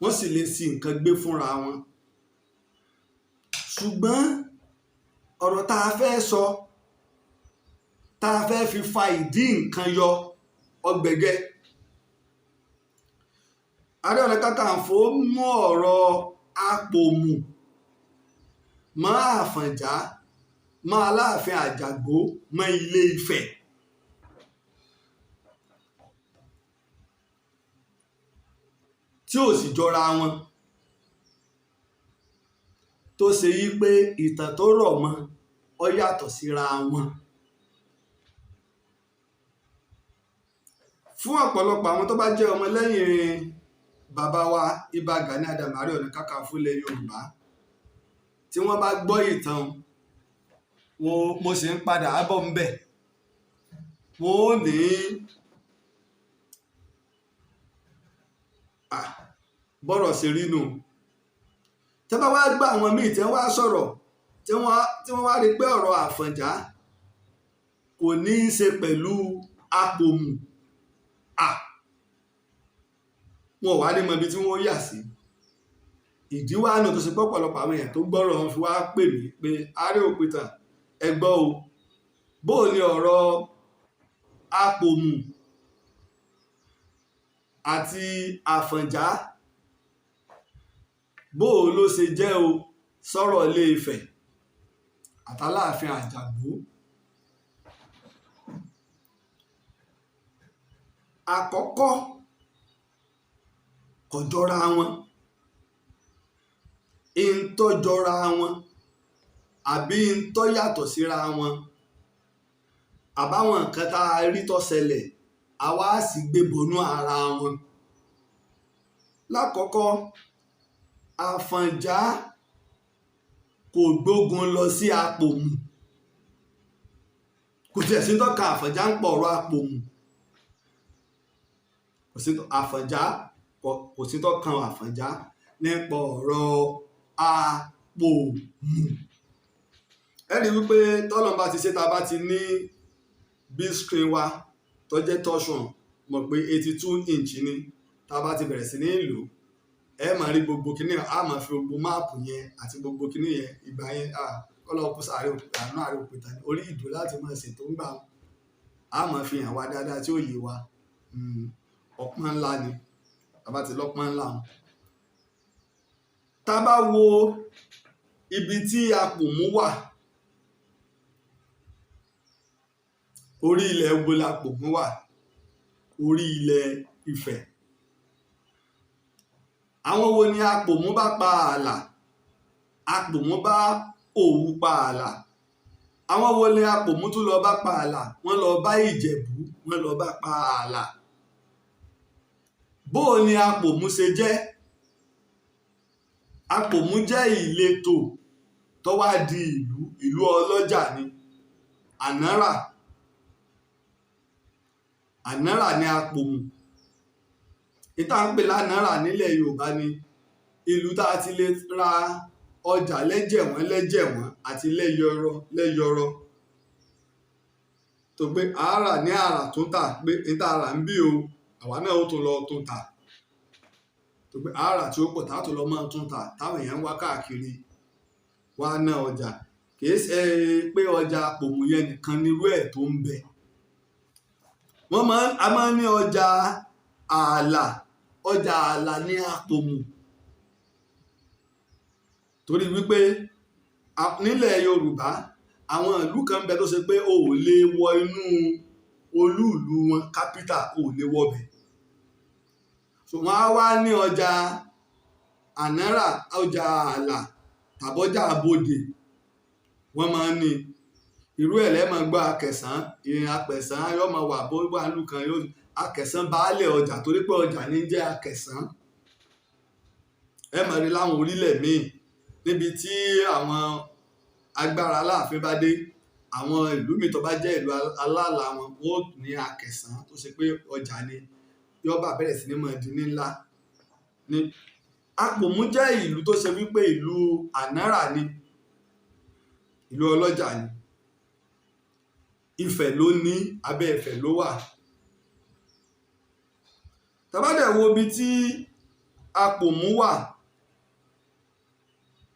wọ́n sì lè ṣì nǹkan gbé fúnra wọn ṣùgbọ́n ọ̀rọ̀ tá a fẹ́ sọ tá a fẹ́ fi fa ìdí nǹkan yọ ọgbẹ̀gẹ́. Ààrẹ Ọ̀nà Kakanfò mú ọ̀rọ̀ Apomu mọ́ Àfọ̀njá mọ́ Aláàfin Àjàgbó mọ́ Ilé Ifẹ̀. Tí ò sì jọra wọn tó ṣe yí pé ìtàn tó rọ̀ mọ́ ọ yàtọ̀ síra wọn. Fún ọ̀pọ̀lọpọ̀ àwọn tó bá jẹ́ ọmọlẹ́yìn bàbá wa Ìbà Gani Adams Ààrẹ Ọ̀nà Kakanfò ilẹ̀ Yorùbá tí wọ́n bá gbọ́ ìtàn mo sì ń padà bọ̀ ń bẹ̀ wọ́n ò ní bọ́rọ̀ ṣe rí nù. Tẹ́ bá wá gbà àwọn míì tí wọ́n wá sọ̀rọ̀ tí wọ́n wá rí pé ọ̀rọ̀ Àfọ̀njá kò ní í ṣe pẹ̀lú Apomu, wọn ò wá ní mọ ibi tí wọ́n yà sí. Ìdí wá nù tó ṣe pọ̀pọ̀lọpọ̀ àwọn èèyàn tó gbọ́rọ̀ wọn fi wá pè mí pé Aare òpìtàn ẹ gbọ́ o, bóò ni ọ̀rọ̀ Apomu àti Àfọ̀njá bóò ló ṣe jẹ́ o sọ̀rọ̀ Ilé Ifẹ̀ àtàláàfin Àjàgbó. Àkọ́kọ́ kò jọra wọn, ìntọ́ jọra wọn àbí ìntọ́ yàtọ̀ síra wọn, àbáwọn nǹkan tá a rí tó ṣẹlẹ̀ àwa sì gbé bọnú ara wọn. Lákọ̀ọ́kọ́, Àfọ̀njá kò gbógun lọ sí Apomu, kò tiẹ̀ sí tọ́ka Àfọ̀njá ń pọ̀ ọ̀rọ̀ Apomu, Àfọ̀njá kò sí tọ́ka Àfọ̀njá nípa ọ̀rọ̀ Apomu. Ẹ̀rí wípé tọ́lọ́mbà ti ṣe tá a bá ti ní big screen wa tó jẹ́ tọ́ṣọ̀n mọ̀ pé 82 inch ni tá a bá ti bẹ̀rẹ̀ sí ní lò ẹ máa rí gbogbo kíní a máa fi gbogbo máàpù yẹn àti gbogbo kíní yẹn ìgbà yẹn kọ́lọ́ọ̀kú Aare òpìtàn orí ìdò láti máa ṣètò ń gbà a máa fi hàn wá dáadáa tí ó yé wa. Ọpọ́n ńlá ni bàbá ti lọ́pọ́n ńlá wọn. Tá a bá wo ibi tí Apomu wà, orí ilẹ̀ Ugbo l'Apomu wà, orí ilẹ̀ Ifẹ̀. Àwọn wo ni Apomu bá pa ààlà? Apomu bá Òwu pa ààlà. Àwọn wo ni Apomu tún lọ bá pa ààlà? Wọ́n lọ bá Ìjẹ̀bú, wọ́n lọ bá pa ààlà. Bóò ni Apomu ṣe jẹ́? Apomu jẹ́ ìletò tó wá di ìlú ọlọ́jà ni. Ànárà ni Apomu. Ìta ń pè lánàárà nílẹ̀ Yorùbá ni ìlú tá a ti lè ra ọjà lẹ́jẹ̀wọ́n àti lẹ́yọrọ. Tó pé àárà ní àrà tó tà pé ìta àrà ń bí o àwa náà ó tún lọ tún tà. Tó pé àárà tí ó pọ̀ tá a tún lọ máa tún tà táwọn èèyàn ń wá káàkiri wá ná ọjà. Kìí ṣe pé ọjà Apomu yẹn nìkan nírú ẹ̀ tó ń bẹ. A máa ń ní ọjà ààlà ní Apomu. Torí wípé nílẹ̀ Yorùbá àwọn ìlú kan bẹ tó ṣe pé o ò lè wọ inú olú ìlú wọn capital, o ò lè wọbẹ̀. So wọ́n á wá ní ọjà ànárà, ọjà ààlà tàbọ́jà abodè wọ́n máa ń ní. Irú ẹ̀ lẹ́mọ̀ gbọ́ Akẹ̀sán, ìrìn Apẹ̀sán yóò máa wà bó wà lù kan yóò Akẹ̀sán baálẹ̀ ọjà torí pé ọjà ní jẹ́ Akẹ̀sán. Ẹ máa rí láwọn orílẹ̀ míì níbi tí àwọn agbára Aláàfin bá dé, àwọn ìlú mi tó bá jẹ́ ìlú aláàlá wọn wọ́n ní Akẹ̀sán tó ṣe pé ọjà ni yóò bá bẹ̀rẹ̀ sí ní máa di ní ńlá. Apomu jẹ́ ìlú tó ṣe wípé ìlú ànárà ni, ìlú ọlọ́jà ni. Ifẹ̀ ló ní, abẹ́ Ifẹ̀ ló wà. Tá bá dẹ̀ wo ibi tí Apomu wà,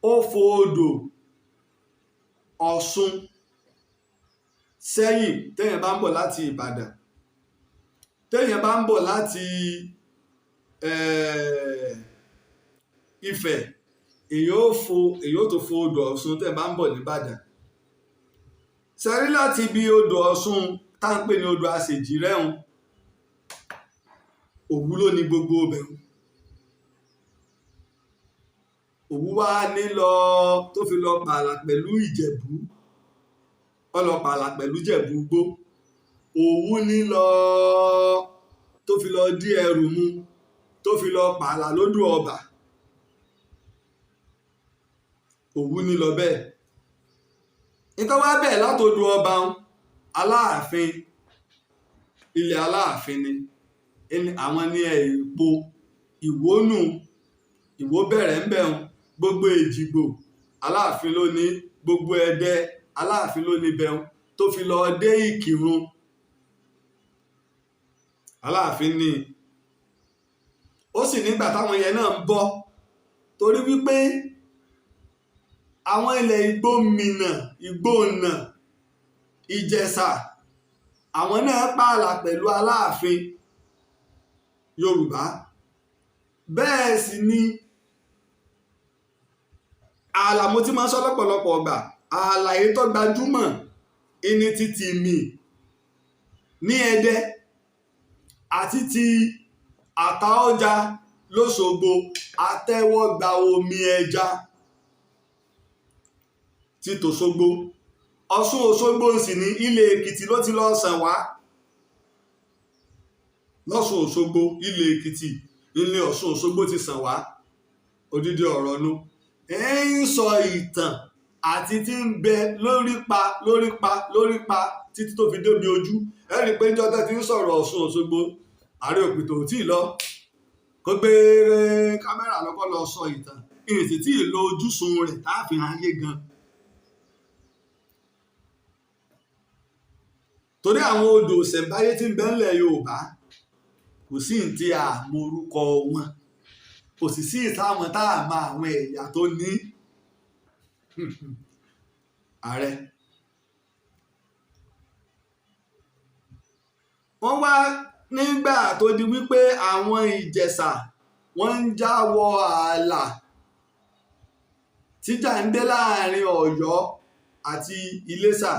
ó fo odò Ọ̀ṣun sẹ́yìn téèyàn bá ń bọ̀ láti Ìbàdàn. Téèyàn bá ń bọ̀ láti Ifẹ̀ èyí ó tó fo odò Ọ̀ṣun téèyàn bá ń bọ̀ n'Íbàdàn. Sẹ́rí láti ibi odò Ọ̀ṣun tá ń pè ní odò Àṣèjì rẹ́hun, Òwu ló ní gbogbo ibẹ̀. Òwu wá ní lọ tó fi lọ pààlà pẹ̀lú Ìjẹ̀bú, ó lọ pààlà pẹ̀lú Ìjẹ̀bú Igbó. Òwu ní lọ tó fi lọ dí ẹrù mu, tó fi lọ pààlà lódò Ọbà. Òwu ní lọ bẹ́ẹ̀. Nítorí wá bẹ́ẹ̀ látòdò Ọba Aláàfin, ilẹ̀ Aláàfin ni àwọn ní èpo Ìwónú Ìwó bẹ̀rẹ̀ ń bẹ̀rùn, gbogbo Èjìgbò Aláàfin ló ní, gbogbo Ẹdẹ Aláàfin ló ní bẹ̀rùn, tó fi lọ dé Ìkìrun Aláàfin ní. Ó sì nígbà táwọn yẹn náà ń bọ̀ torí wípé àwọn ilẹ̀ Ìgbòmìnà, Ìgbòònà, Ìjẹ̀ṣà àwọn náà pààlà pẹ̀lú Aláàfin Yorùbá. Bẹ́ẹ̀ sì ni ààlà, mo ti máa ń sọ lọ́pọ̀lọpọ̀ ọgbà, ààlàyé tó gbajúmọ̀ ìní ti Tìmì ní Ẹdẹ àti ti Àtaọ́ja l'Óṣogbo, àtẹ́wọ́gbà omi ẹja ti t'Òṣogbo. Ọ̀ṣun Òṣogbo sì ní ilé Èkìtì ló ti lọ sàn wá. L'Ọ̀ṣun Òṣogbo, ilé Èkìtì ilé Ọ̀ṣun Òṣogbo ti sàn wá. Odidi ọ̀rọ̀ nu ń sọ ìtàn àti tí ń bẹ lórípa títí tó fi débi ojú. Ẹ rí i pé níjọ́ tẹ́ ti ń sọ̀rọ̀ Ọ̀ṣun Òṣogbo, Ààrẹ òpìtàn ò tí ì lọ kó gbé kámẹ́rà lọ́kọ́ lọ sọ ìtàn, ìrètí tí ì lo ojúsùn rẹ̀ táàfin ayé gan. Torí àwọn odò ìṣẹ̀ǹbáyé tí ń bẹ ńlẹ̀ Yorùbá kò sí ní tí a mọ orúkọ wọn, kò sì sí ìsáwọn tá a mọ àwọn ẹ̀yà tó ní. Ààrẹ wọ́n wá nígbà tó di wípé àwọn Ìjẹ̀ṣà wọ́n ń jáwọ́ ààlà tíjà ń dé láàrin Ọ̀yọ́ àti Iléṣà.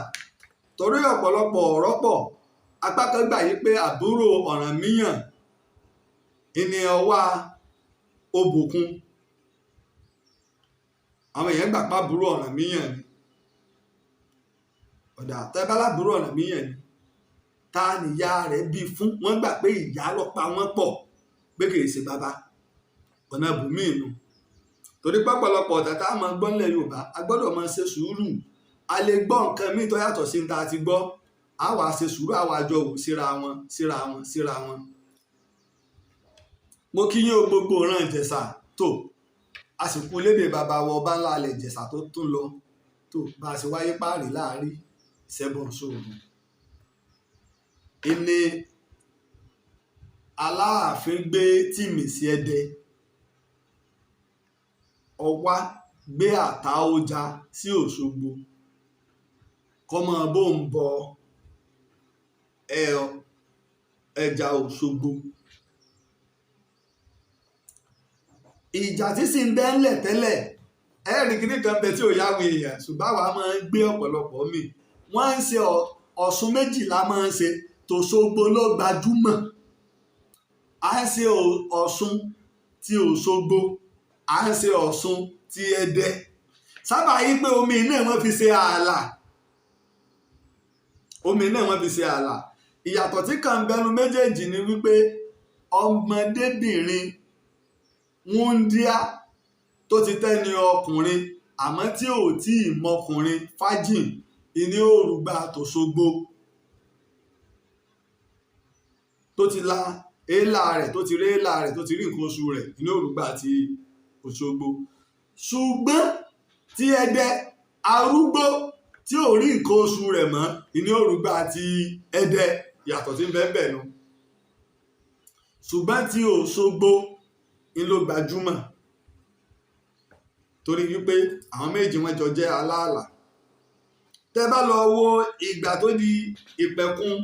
Torí ọ̀pọ̀lọpọ̀ ọ̀rọ̀ pọ̀, apá kan gbà yí pé àbúrò Ọ̀rànmíyàn ìní Ọwá Òbòkun, àwọn èèyàn gbà pa àbúrò Ọ̀rànmíyàn ni. Ọ̀dà tẹ́bá lábúrò Ọ̀rànmíyàn ni, ta nìyá rẹ̀ bí fún? Wọ́n gbà pé ìyá ló pa wọ́n pọ̀, pé kì í ṣe bàbá. Ọ̀nà bùnmí inú. Torí pọ̀pọ̀lọpọ̀ ọ̀tá tá a máa gbọ́ nílẹ̀ Yorùbá, a gbọ́dọ̀ máa ṣe sùúrù. A lè gbọ́ nǹkan míì tó yàtọ̀ sí ta ti gbọ́, a wá ṣe sùúrù, a wá jọ wò síra wọn. Mo kí yín o gbogbo ìran Ìjẹ̀ṣà tó àsìkò lédè bàbá wọ ọba ńlá alẹ̀ Ìjẹ̀ṣà tó tún lọ tó bá a ṣe wáyé páàrí láàrin ìṣẹ́bọ̀n sóòrùn. Ìní Aláàfin gbé Tìmì sí Ẹdẹ, Ọwá gbé Àtaọ́ja sí Òṣogbo, kọ́mọ bó ń bọ ẹja Òṣogbo. Ìjà tí sì ń bẹ ńlẹ̀ tẹ́lẹ̀, ẹ̀rí kìíní kan bẹ tí ò yáwó èèyàn, ṣùgbọ́n àwa máa ń gbé ọ̀pọ̀lọpọ̀ mi. Wọ́n ń ṣe Ọ̀ṣun méjìlá máa ń ṣe, t'Òṣogbo ló gbajúmọ̀. À ń ṣe Ọ̀ṣun ti Òṣogbo, à ń ṣe Ọ̀ṣun ti Ẹdẹ. Sábà yí pé omi náà wọ́n fi ṣe ààlà. Omi náà wọ́n fi ṣe ààlà. Ìyàtọ̀ tí kàn ń bẹnu méjèèjì ni wípé ọmọdébìnrin wúndíá tó ti tẹ́ni ọkùnrin àmọ́ tí ò tí ì mọkùnrin fájìn ìní òrùgbà t'Òṣogbo tó ti la èélà rẹ̀, tó ti rí èélà rẹ̀, tó ti rí nǹkan oṣù rẹ̀ ìní òrùgbà ti Òṣogbo. Ṣùgbọ́n tí Ẹdẹ arúgbó tí ò rí nǹkan oṣù rẹ̀ mọ́ ìní òrùgbà ti Ẹdẹ, yàtọ̀ tí ń bẹ bẹ́ẹ̀ nu. Ṣùgbọ́n tí Òṣogbo ń ló gbajúmọ̀ torí wípé àwọn méjì wọn jọ jẹ́ aláàlà. Tẹ́ bá lọ wo ìgbà tó di ìpẹ̀kun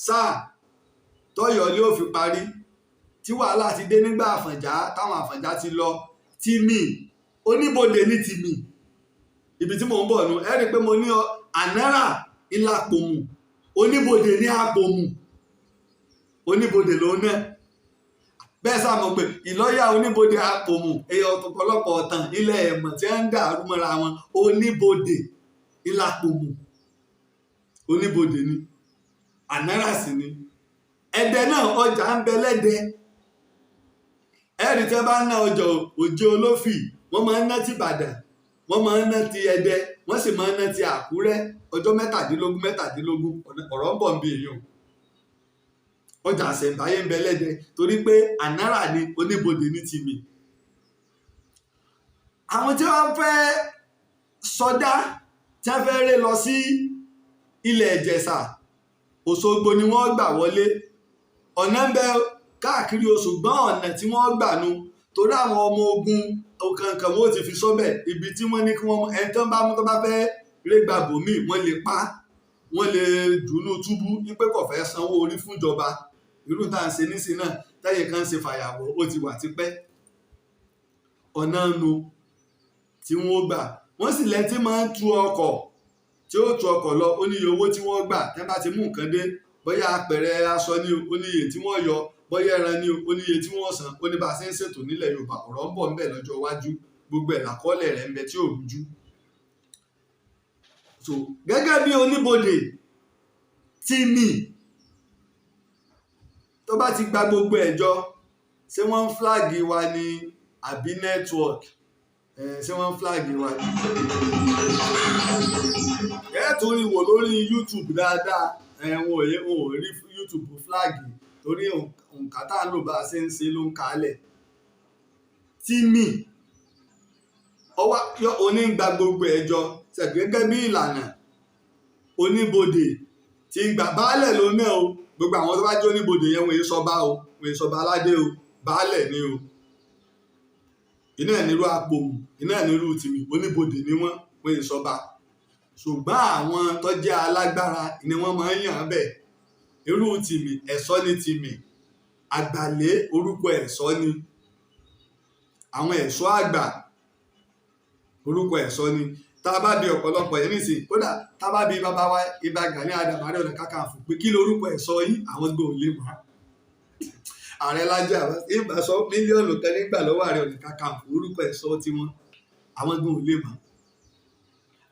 sáà tọ́yọ̀ lé ó fi parí, tí wàhálà ti dé nígbà Àfọ̀njá, táwọn Àfọ̀njá ti lọ, Tìmì oníbodè ní Tìmì, ibi tí mò ń bọ̀ nu. Ẹ rí i pé mo ní ànárà ìlà Àpòmù, oníbodè ní Àpòmù, oníbodè ló ná. Bẹ́ẹ̀ sá mọ̀ pé ìlọ́yà oníbodè Àpòmù, ọ̀pọ̀lọpọ̀ ọ̀tàn ilẹ̀ ẹ̀mọ̀ tí wọ́n ń dàrú mọ́ra wọn, oníbodè ìlà Àpòmù, oníbodè ni, ànárà sì ni. Ẹdẹ náà ọjà ń bẹ lẹ́dẹ. Ẹ̀rí tẹ́ bá ń ná ọjà Òjé Olófì, wọ́n máa ń ná ti Ìbàdàn, wọ́n máa ń ná ti Ẹdẹ, wọ́n sì máa ń ná ti Àkúrẹ́. Ọjọ́ mẹ́tàdínlógún ọ̀rọ̀ ń bọ̀ ń bí èèyàn. Ọjà àṣẹ̀ǹbáyé ń bẹ lẹ́dẹ torí pé ànárà ni, oníbodè ní Tìmì. àwọn tí wọ́n fẹ́ sọdá tí wọ́n fẹ́ ré lọ sí ilẹ̀ Ìjẹ̀ṣà Òṣogbo ni wọ́n gbà wọlé. ọ̀nà ń bẹ káàkiri ṣùgbọ́n ọ̀nà tí wọ́n gbà nu torí àwọn ọmọ ogun kankan wọ́n ti fi sọ́bẹ̀ ibi tí wọ́n ní kí wọ́n ẹni tó bá mú tó bá fẹ́ ré gba bòmíì wọ́n lè pa wọ́n lè dùnú túbú ní pé kò fẹ́ sanwó orí fúnjọba irú tá à ń ṣe nísìn náà táyé kan ṣe fàyàwọ́ ó ti wà tipẹ́. ọ̀nà nu tí wọ́n gbà wọ́n sì lẹ́tí máa ń tu ọkọ̀ tí ó tu ọkọ̀ lọ ó níye owó tí wọ́n gbà tẹ́ bá ti mú nǹkan dé bóyá apẹ̀rẹ̀ aṣọ ní ó níye tí wọ́n yọ bóyá ẹran ní ó níye tí wọ́n san ó ní bá a ṣe ń ṣètò nílẹ̀ Yorùbá ọ̀rọ̀ ń bọ̀ ń bẹ lọ́jọ́ iwájú gbogbo ẹ̀ làkọọ́lẹ̀ rẹ̀ ń bẹ tí ò rújú. so gẹ́gẹ́ bí oníbodè tí mi tó bá ti gba gbogbo ẹ̀jọ́ ṣé wọ́n ń fúláàgì wa ní àbí nẹ́tíwọ̀kì ṣé wọ́n ń fúláàgì wa ní. ẹ̀ tó rí wò lórí YouTube dáadáa wọn ò rí YouTube fúláàgì torí òǹkà tá à ń lò bá a ṣe ń ṣe ló ń kalẹ̀. tí mi onígbà gbogbo ẹ̀jọ́ gẹ́gẹ́ bí ìlànà oníbodè tí ń gbà baálẹ̀ ló náà o gbogbo àwọn tó bá jẹ́ oníbodè yẹn wọ́n èé sọba o wọ́n èé sọba aládé o baálẹ̀ ni o iná ẹ̀ nírú Apomu iná ẹ̀ nírú tìmí oníbodè ni wọ́n èé sọba ṣùgbọ́n àwọn tó jẹ́ alágbára ni wọ́n máa ń yàn án bẹ̀ irú tìmí ẹ̀ṣọ́ ni tìmí àgbàlé orúkọ ẹ̀ṣọ́ ni àwọn ẹ̀ṣọ́ àgbà orúkọ ẹ̀ṣọ́ ni tá a bá bi ọ̀pọ̀lọpọ̀ yẹn nísìn kódà tá a bá bi bàbá wa Ìbà Gani Adams Ààrẹ Ọ̀nà Kakanfò pé kí lorúkọ ẹ̀ṣọ́ yìí àwọn gbòò lè mọ̀ Ààrẹ Laji Abbas ìgbà sọ mílíọ̀nù kan nígbà lọ́wọ́ Ààrẹ Ọ̀nà Kakanfò orúkọ ẹ̀ṣọ́ tiwọn àwọn gbòò lè mọ̀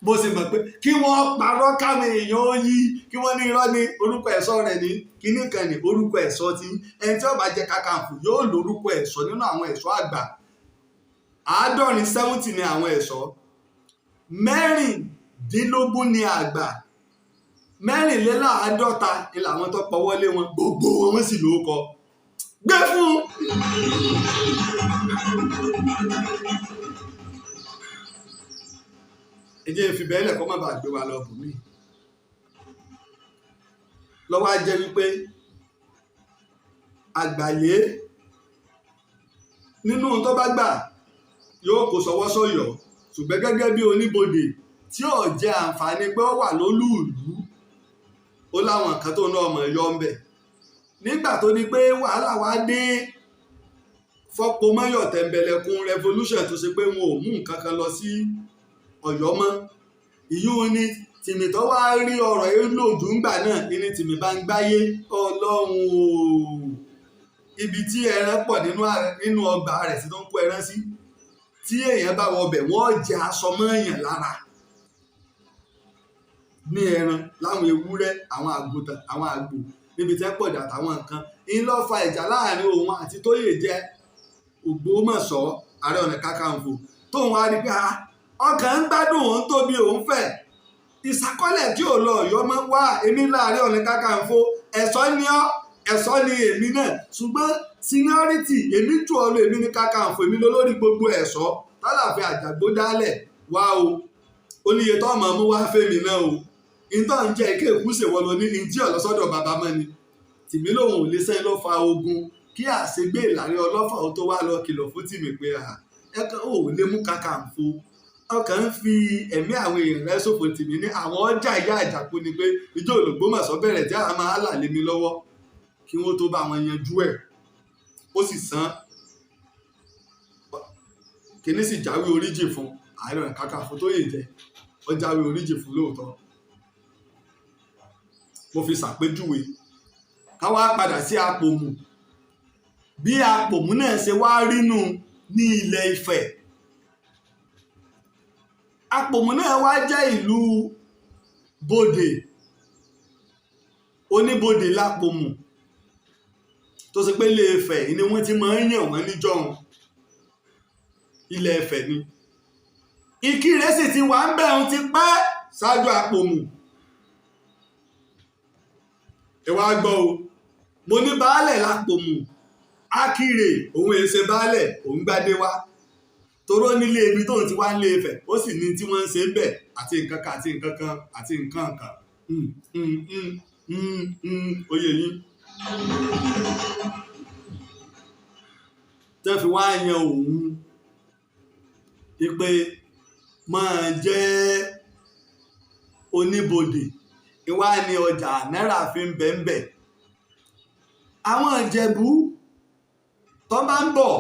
mo sì mọ̀ pé kí wọ́n parọ́ káwọn èèyàn ó yí kí wọ́n ní irọ́ ní orúkọ ẹ̀ṣọ́ rẹ̀ ní kíní kan ní orúkọ ẹ̀ṣọ́ tí ẹni tí ó bá jẹ Kakanfò yóò lórúkọ ẹ̀ṣọ́ nínú àwọn ẹ̀ṣọ́ àgbà 70 ní àwọn ẹ̀ṣọ́ 16 ní àgbà 54 ni làwọn tó pọwọ́lé wọn gbogbo wọn sì lórúkọ gbé fún. ẹ jẹ́ fi bẹ́ẹ̀ lẹ̀kọ́ má bàa gbé wa lọ bù mí lọ́wọ́ á jẹ́ wípé àgbàlé nínú tó bá gbà yóò kó sọwọ́ sọ̀yọ̀ ṣùgbọ́n gẹ́gẹ́ bí oníbodè tí ò jẹ àǹfààní pé ó wà lólùlú ó láwọn nǹkan tó ná ọmọ ẹ̀yọ́ ń bẹ̀ nígbà tó ní pé wàhálà wá dé fọ́pọ̀ mọ́yọ̀ tẹ̀m̀bẹ̀lẹ̀kun revolution tó ṣe pé wọn ò mú nǹkan kan lọ sí Ọ̀yọ́ mọ́ ìyún ni tìmì tó wá rí ọ̀rọ̀ èlòdù ńgbà náà ní tìmì bá ń gbáyé Ọlọ́run o ibi tí ẹran pọ̀ nínú ọgbà rẹ̀ sí tó ń kó ẹran sí tí èèyàn bá wọ ọbẹ̀ wọ́n jẹ aṣọ mọ́ èèyàn lára ní ẹran láwọn ewúrẹ́ àwọn àgùntàn àwọn àgbò níbi tí wọ́n pọ̀ jà táwọn nǹkan ń lọ́ fa ìjà láàrin òun àti Tóyè jẹ Ògbómọ̀ṣọ́ Ààrẹ Ọ̀nà Kakanfò tóun wá rí pé ọkàn ń gbádùn òun tóbi òun fẹ́ ìṣàkọọ́lẹ̀ tí ò lọ Ọ̀yọ́ mọ́ wá èmi láàrin Ọ̀nà Kakanfò ẹ̀ṣọ́ ni ọ́ ẹ̀ṣọ́ ni èmi náà ṣùgbọ́n seniority èmi jù ọ lọ èmi ní Kakanfò èmi lólórí gbogbo ẹ̀ṣọ́ tálàfẹ́ àjàgbó dálẹ̀ wá o oníye tó ọmọ mú wá fẹ́mi náà o ìtọ́ ń jẹ́ ike ìkúṣe wọn lọ ní ìdí ọ̀lọ́sọ́dọ̀ bàbá mọ́ ni tìmí lòun ò lè sẹ́yìn ló fa ogun kí àṣegbè ìlàrin ọlọ́fà ó tó wá lọ kìlọ̀ fún tìmí pé ẹ̀kan ò lè mú Kakanfò ọkàn ń fi ẹ̀mí àwọn èèyàn rẹ̀ ṣòfò tìmí ní àwọn ọjà ìyá àjàkú ni pé ìjọ Ògbómọ̀ṣọ́ bẹ̀rẹ̀ tí a máa là lé mi lọ́wọ́ kí wọ́n tó bá wọn yanjú ẹ̀ ó sì san kíní sì jáwé oríjì fún Ààrẹ Ọ̀nà Kakanfò tó yè jẹ ó jáwé oríjì fún lóòótọ́ mo fi ṣàpèjúwe káwá padà sí Apomu bí Apomu náà ṣe wá rínú ní Ilẹ̀ Ifẹ̀ Apomu náà wá jẹ́ ìlú bodè oníbodè l'Apomu tó ṣe pé Ilé Ifẹ̀ ni wọ́n ti máa ń yàn wọ́n níjọ́un Ilẹ̀ Ifẹ̀ ni Ìkirè sì ti wà ń bẹ̀rùn ti pẹ́ ṣáájú Apomu ẹ wá gbọ́ o mo ní baálẹ̀ l'Apomu Akire òun èsè baálẹ̀ òun gbádé wá toró nílé ibi tóun ti wá ń lé Ifẹ̀ ó sì ní tí wọ́n ń ṣe ń bẹ̀ àti nǹkan kan àti nǹkan kan àti nǹkan kan oyè yín tẹ́ fi wá yan òun pé máa jẹ́ oníbodè ìwá ni ọjà náírà fi ń bẹ́ẹ̀ àwọn Ìjẹ̀bú tó bá ń bọ̀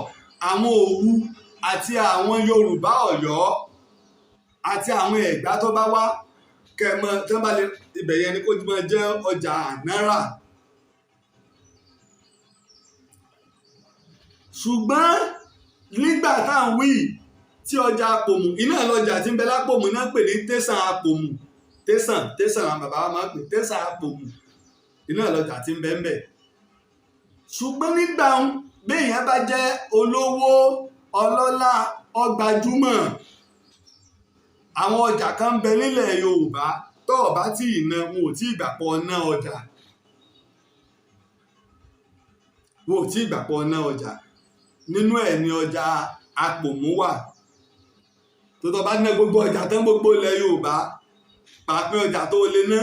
àwọn Òwu àti àwọn Yorùbá Ọ̀yọ́ àti àwọn Ẹ̀gbá tó bá wá kẹmọ tí wọ́n bá lè ibẹ̀ yẹn ni kó ti máa jẹ́ ọjà náírà. ṣùgbọ́n nígbà tá à ń wí tí ọjà Àpòmù iná lọ́jà tí ń bẹ lápòmù náà pè ní tẹ̀sán Àpòmù tẹ̀sán àwọn bàbá wa máa ń pè tẹ̀sán Àpòmù iná lọ́jà tí ń bẹ ń bẹ. ṣùgbọ́n nígbà béèyàn bá jẹ́ olówó ọlọ́lá ọgbàjúmọ̀ àwọn ọjà kan ń bẹ nílẹ̀ Yorùbá tó o bá tí ì ná wọn ò tí ì gbàpọ̀ ná ọjà nínú ẹ̀ ni ọjà Àpòmù wà tó tọ́ bá ná gbogbo ọjà tán gbogbo ilẹ̀ Yorùbá pàápín ọjà tó lè ná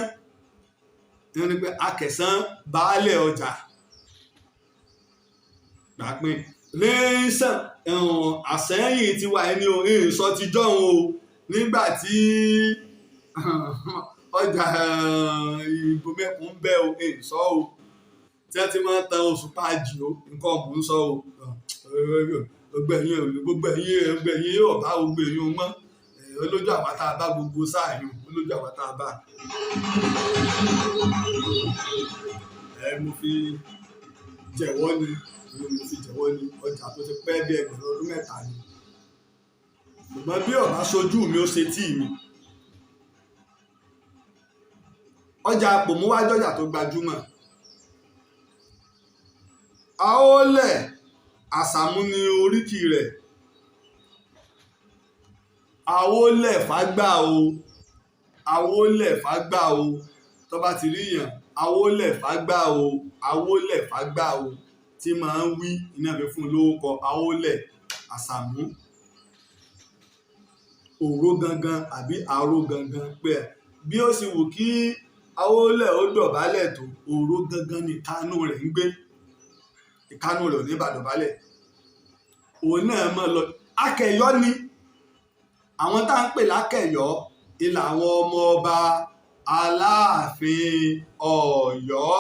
ní pé akẹ̀sán baálẹ̀ ọjà pàápín lẹ́sàn àsẹ́yìn ti wà ní ìsọ ti jọ̀hún o nígbà tí ọjà ìbò mẹ́kùn ń bẹ o ìsọ o tí wọ́n ti máa ń tan oṣù páàjì o nǹkan ọ̀hún ń sọ o gbogbo ẹ̀yìn ọ̀bá gbogbo ẹ̀yìn mọ́ olójú àwátá bá gbogbo sáàyùn olójú àwátá bá mo fi jẹ̀wọ́ ni ọjà tó ti pẹ́ bí ẹgbẹ̀rún ọdún mẹ́ta ni ṣùgbọ́n bí ọ̀bá ṣojú mi ó ṣe tí mi ọjà Àpòmù wá jọjà tó gbajúmọ̀ Àólẹ̀ Àsàmú ni oríkì rẹ̀ Àólẹ̀ fágbà o tó bá ti rí yàn Àólẹ̀ fágbà o tí máa ń wí iná fi fún lórúkọ Àólẹ̀ Àsàmú òró gangan àbí àró gangan pé bí ó sì wù kí Àólẹ̀ ó dọ̀bálẹ̀ tó òró gangan ní ìkánú rẹ̀ ń gbé ìkánú rẹ̀ ò ní bàdọ̀bálẹ̀ òun náà mọ̀ lọ akẹ̀yọ́ ni àwọn tá à ń pè lákẹ̀yọ́ ilà àwọn ọmọ ọba Aláàfin Ọ̀yọ́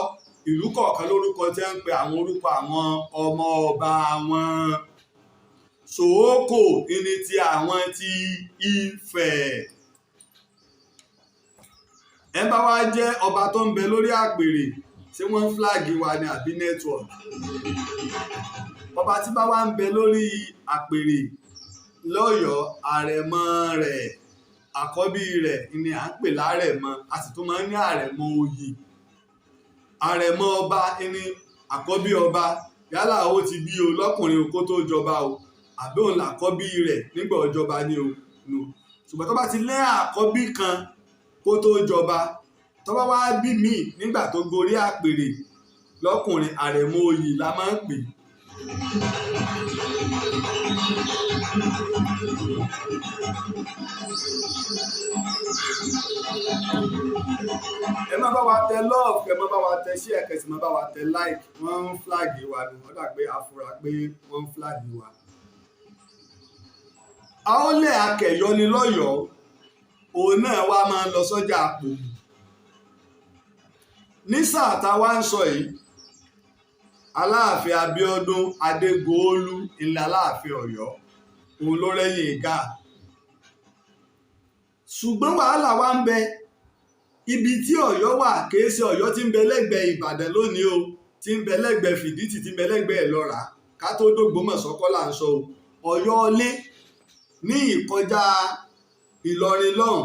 ìlú kọ̀ọ̀kan lórúkọ tí wọ́n ń pe àwọn orúkọ àwọn ọmọ ọba wọn Ṣòókò ní ti àwọn ti Ifẹ̀ ẹ bá wá jẹ́ ọba tó ń bẹ lórí àpèrè ṣé wọ́n ń fúláàgì wa ni àbí nẹ́tíwọ̀kì ọba tí bá wá ń bẹ lórí àpèrè lọ́yọ̀ọ́ àrẹ̀mọ rẹ̀ àkọ́bí rẹ̀ ni à ń pè lárẹ̀mọ a sì tún máa ń ní àrẹ̀mọ oyè àrẹ̀mọ ọba ni àkọ́bí ọba yálà ó ti bí o lọ́kùnrin o kó tó jọba o àbí òun làkọ́bí rẹ̀ nígbà ọjọba ni o no ṣùgbọ́n tó bá ti lẹ́ àkọ́bí kan kó tó jọba tó bá wá bí míì nígbà tó gorí àpèrè lọ́kùnrin àrẹ̀mọ oyè la máa ń pè. ẹ má bá wa tẹ love ẹ má bá wa tẹ share kẹsì má bá wa tẹ like wọ́n ń flag wa ni wọ́n dà pé afura pé wọ́n ń flag wa. Àólẹ̀ akẹ̀yọ́ ni lọ́yọ̀ọ́ òun náà wá máa ń lọ sọ́jà Àpòmù ní sáà táwa ń sọ yìí Aláàfin Abíọ́dún Adégòólú ilẹ̀ Aláàfin Ọ̀yọ́ òun ló rẹ́yìn ìgá ṣùgbọ́n wàhálà wá ń bẹ ibi tí Ọ̀yọ́ wà kìí ṣe Ọ̀yọ́ tí ń bẹ lẹ́gbẹ̀ẹ́ Ìbàdàn lónìí o tí ń bẹ lẹ́gbẹ̀ẹ́ Fìdítì tí ń bẹ lẹ́gbẹ̀ẹ́ Ìlọ́ra ká tó d'Ògbómọ̀ṣọ́ kọ́ là ń sọ o Ọ̀yọ́ ilé ní ìkọjá Ìlọrin lọ́hùn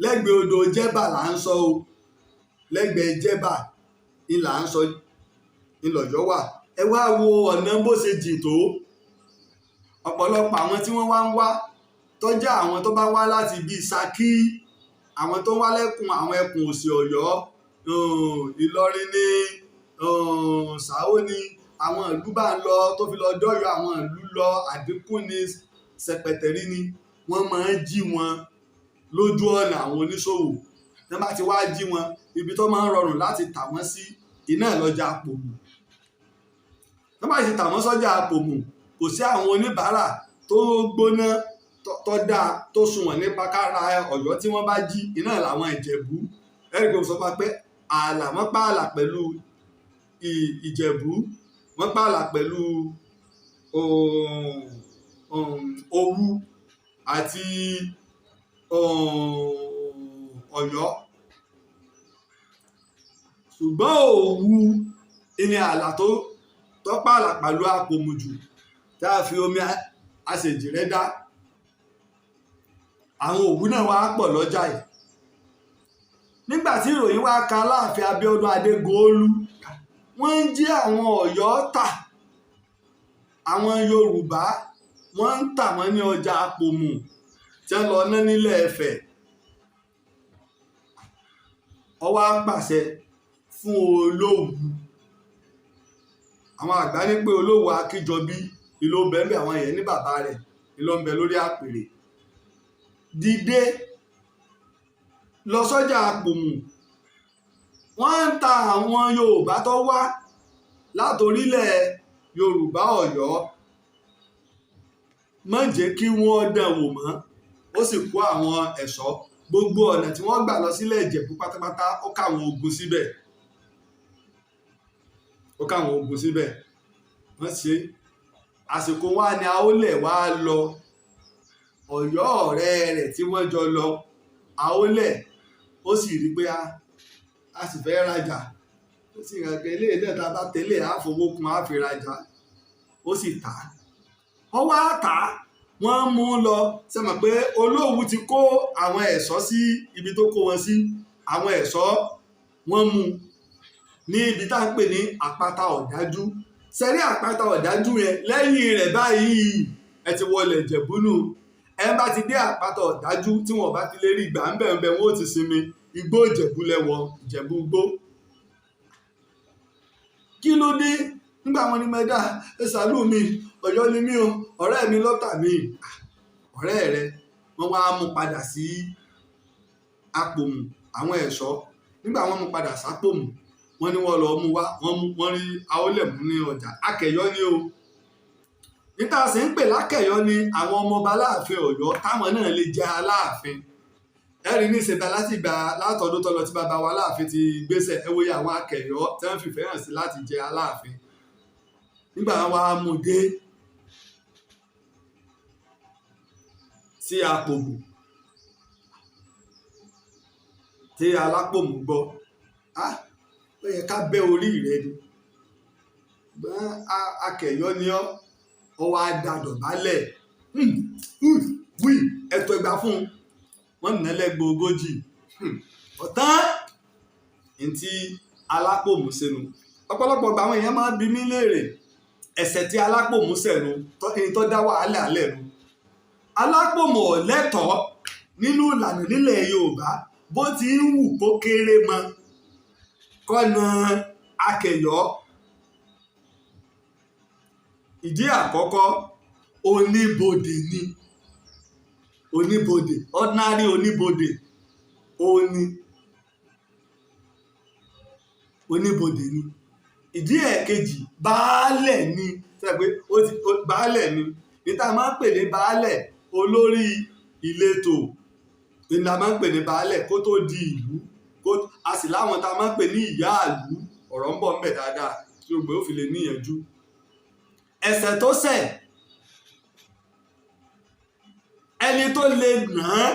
lẹ́gbẹ̀ẹ́ odò Jẹ́bà là ń sọ o lẹ́gbẹ̀ẹ́ Jẹ́bà ìlà ń sọ ìlọ̀yọ́ wà ẹ wá wo ọ̀nà bó ṣe jìn tó ọ̀pọ̀lọpọ̀ àwọn tí wọ́n wá ń wá tọ́jà àwọn tó bá wá láti bíi Ṣakí àwọn tó ń wá lẹ́kùn àwọn ẹkùn òsì Ọ̀yọ́ Ìlọrin ní Ṣàó ní àwọn ìlú bá ń lọ tó fi lọ dọ́yọ̀ àwọn ìlú lọ Àdínkù ní sẹpẹtẹrí ni wọ́n máa ń jí wọn lójú ọ̀nà àwọn oníṣòwò tí wọ́n bá ti wá jí wọn ibi tó máa ń rọrùn láti tà wọ́n sí iná lọ́jà Apomu tí wọ́n bá ti tà wọ́n sọ́jà Apomu kò sí àwọn oníbàárà tó gbóná tó dáa tó sunwọ̀n nípa kára Ọ̀yọ́ tí wọ́n bá jí iná làwọn Ìjẹ̀bú ẹ̀rí kò sọ pé ààlà wọ́n pààlà pẹ̀lú Ìjẹ̀bú wọ́n pààlà pẹ̀lú Òwu àti Ọ̀yọ́ ṣùgbọ́n Òwu ilé ààlà tó pààlà pẹ̀lú Apomu jù tá a fi omi àṣejìrẹ́ dá àwọn Òwu náà wá pọ̀ lọ́jà yìí nígbà tí ìròyìn wá ka Aláàfin Abíọ́dún Adégòólú wọ́n ń jí àwọn Ọ̀yọ́ tà àwọn Yorùbá wọ́n ń tà wọ́n ní ọjà Apomu tí wọ́n lọ ná nílẹ̀ Ẹ̀fẹ̀ ó wá pàṣẹ fún Olówu àwọn àgbà ní pé Olówu Akíjọbí ìlú bẹ́ẹ̀ àwọn yẹn ní bàbá rẹ̀ ìlú ń bẹ lórí àpèrè dìde lọ sọ́jà Apomu wọ́n ń ta àwọn Yorùbá tó wá látorílẹ̀ Yorùbá Ọ̀yọ́ má jẹ́ kí wọ́n dán wò mọ́ ó sì kó àwọn ẹ̀ṣọ́ gbogbo ọ̀nà tí wọ́n gbà lọ sílẹ̀ Ìjẹ̀bú pátápátá ó káwọn ogun síbẹ̀ wọ́n ṣe àsìkò wa ni Àólẹ̀ wá lọ Ọ̀yọ́ ọ̀rẹ́ rẹ̀ tí wọ́n jọ lọ Àólẹ̀ ó sì rí pé a sì fẹ́ rajà ó sì ràn pé eléyìí náà tá a bá tẹ́lẹ̀ àfọwọ́kun á fi rajà ó sì tà á ó wá tà á wọ́n mú un lọ sẹ́mọ̀ pé Olówu ti kó àwọn ẹ̀ṣọ́ sí ibi tó kó wọn sí àwọn ẹ̀ṣọ́ wọ́n mú un ní ibi tá à ń pè ní àpáta ọ̀dájú sẹ́rí àpáta ọ̀dájú yẹn lẹ́yìn rẹ̀ báyìí ẹ ti wọlé Ìjẹ̀bú nù ẹ bá ti dé àpáta ọ̀dájú tí wọ́n bá ti lè rí ìgbà ń bẹ̀ wọ́n ó ti sinmi igbó Ìjẹ̀bú lẹ́wọ̀n Ìjẹ̀bú gbó kí ló dé nígbà wọn ni mẹ́dà ẹ ṣàlù mi Ọ̀yọ́ ni mí o ọ̀rẹ́ mi lọ́tà mi ọ̀rẹ́ rẹ wọ́n wá mú padà sí Apomu àwọn ẹ̀ṣọ́ nígbà wọ́n mú padà sí Apomu wọ́n ní wọ́n lọ mú wá wọ́n rí Àólẹ̀ mú ní ọjà Akẹ̀yọ́ ni o níta sì ń pè lákẹ̀yọ́ ni àwọn ọmọọba Aláàfin Ọ̀yọ́ táwọn náà lè jẹ Aláàfin ẹ̀rí ní ìṣẹ̀dá láti gbà látọdún tó lọ tí bàbá wa Aláàfin ti gbéṣẹ̀ ẹ wòye àwọn Akẹ̀yọ́ tí wọ́n fìfẹ́ hàn sí láti jẹ Aláàfin nígbà wa mú dé sí Apomu tí Alápòmù gbọ́ ó yẹ ká bẹ́ orí rẹ ni Akẹ̀yọ́ ni ọ wá dadọ̀ bálẹ̀ wí ẹ̀tọ́ ìgbà fún wọn nà lẹ́gbẹ̀ẹ́ 40 ọ̀tán ntí Alápòmù sẹ́nu ọ̀pọ̀lọpọ̀ gbà àwọn èèyàn máa ń bi mí léèrè ẹ̀ṣẹ̀ tí Alápòmù sẹ́nu tó dá wàhálà lẹ́nu Alápòmù ọ̀lẹ́tọ̀ọ́ nínú ìlànà nílẹ̀ Yorùbá bó ti ń wù kó kéré mọ́ kọ́nà Akẹ̀yọ́ ìdí àkọ́kọ́ oníbodè ni oníbodè ordinary oníbodè oníbodè ni ìdí ẹ̀kejì baálẹ̀ ni sẹ́pẹ́ baálẹ̀ ni níta máa ń pè ní baálẹ̀ olórí ìletò níta máa ń pè ní baálẹ̀ kó tó di ìlú a sì láwọn tá a máa ń pè ní ìyá ìlú ọ̀rọ̀ ń bọ̀ ń bẹ̀ dáadáa tí o gbé ó fi lè níyànjú ẹ̀ṣẹ̀ tó ṣẹ̀ ẹni tó lè nà án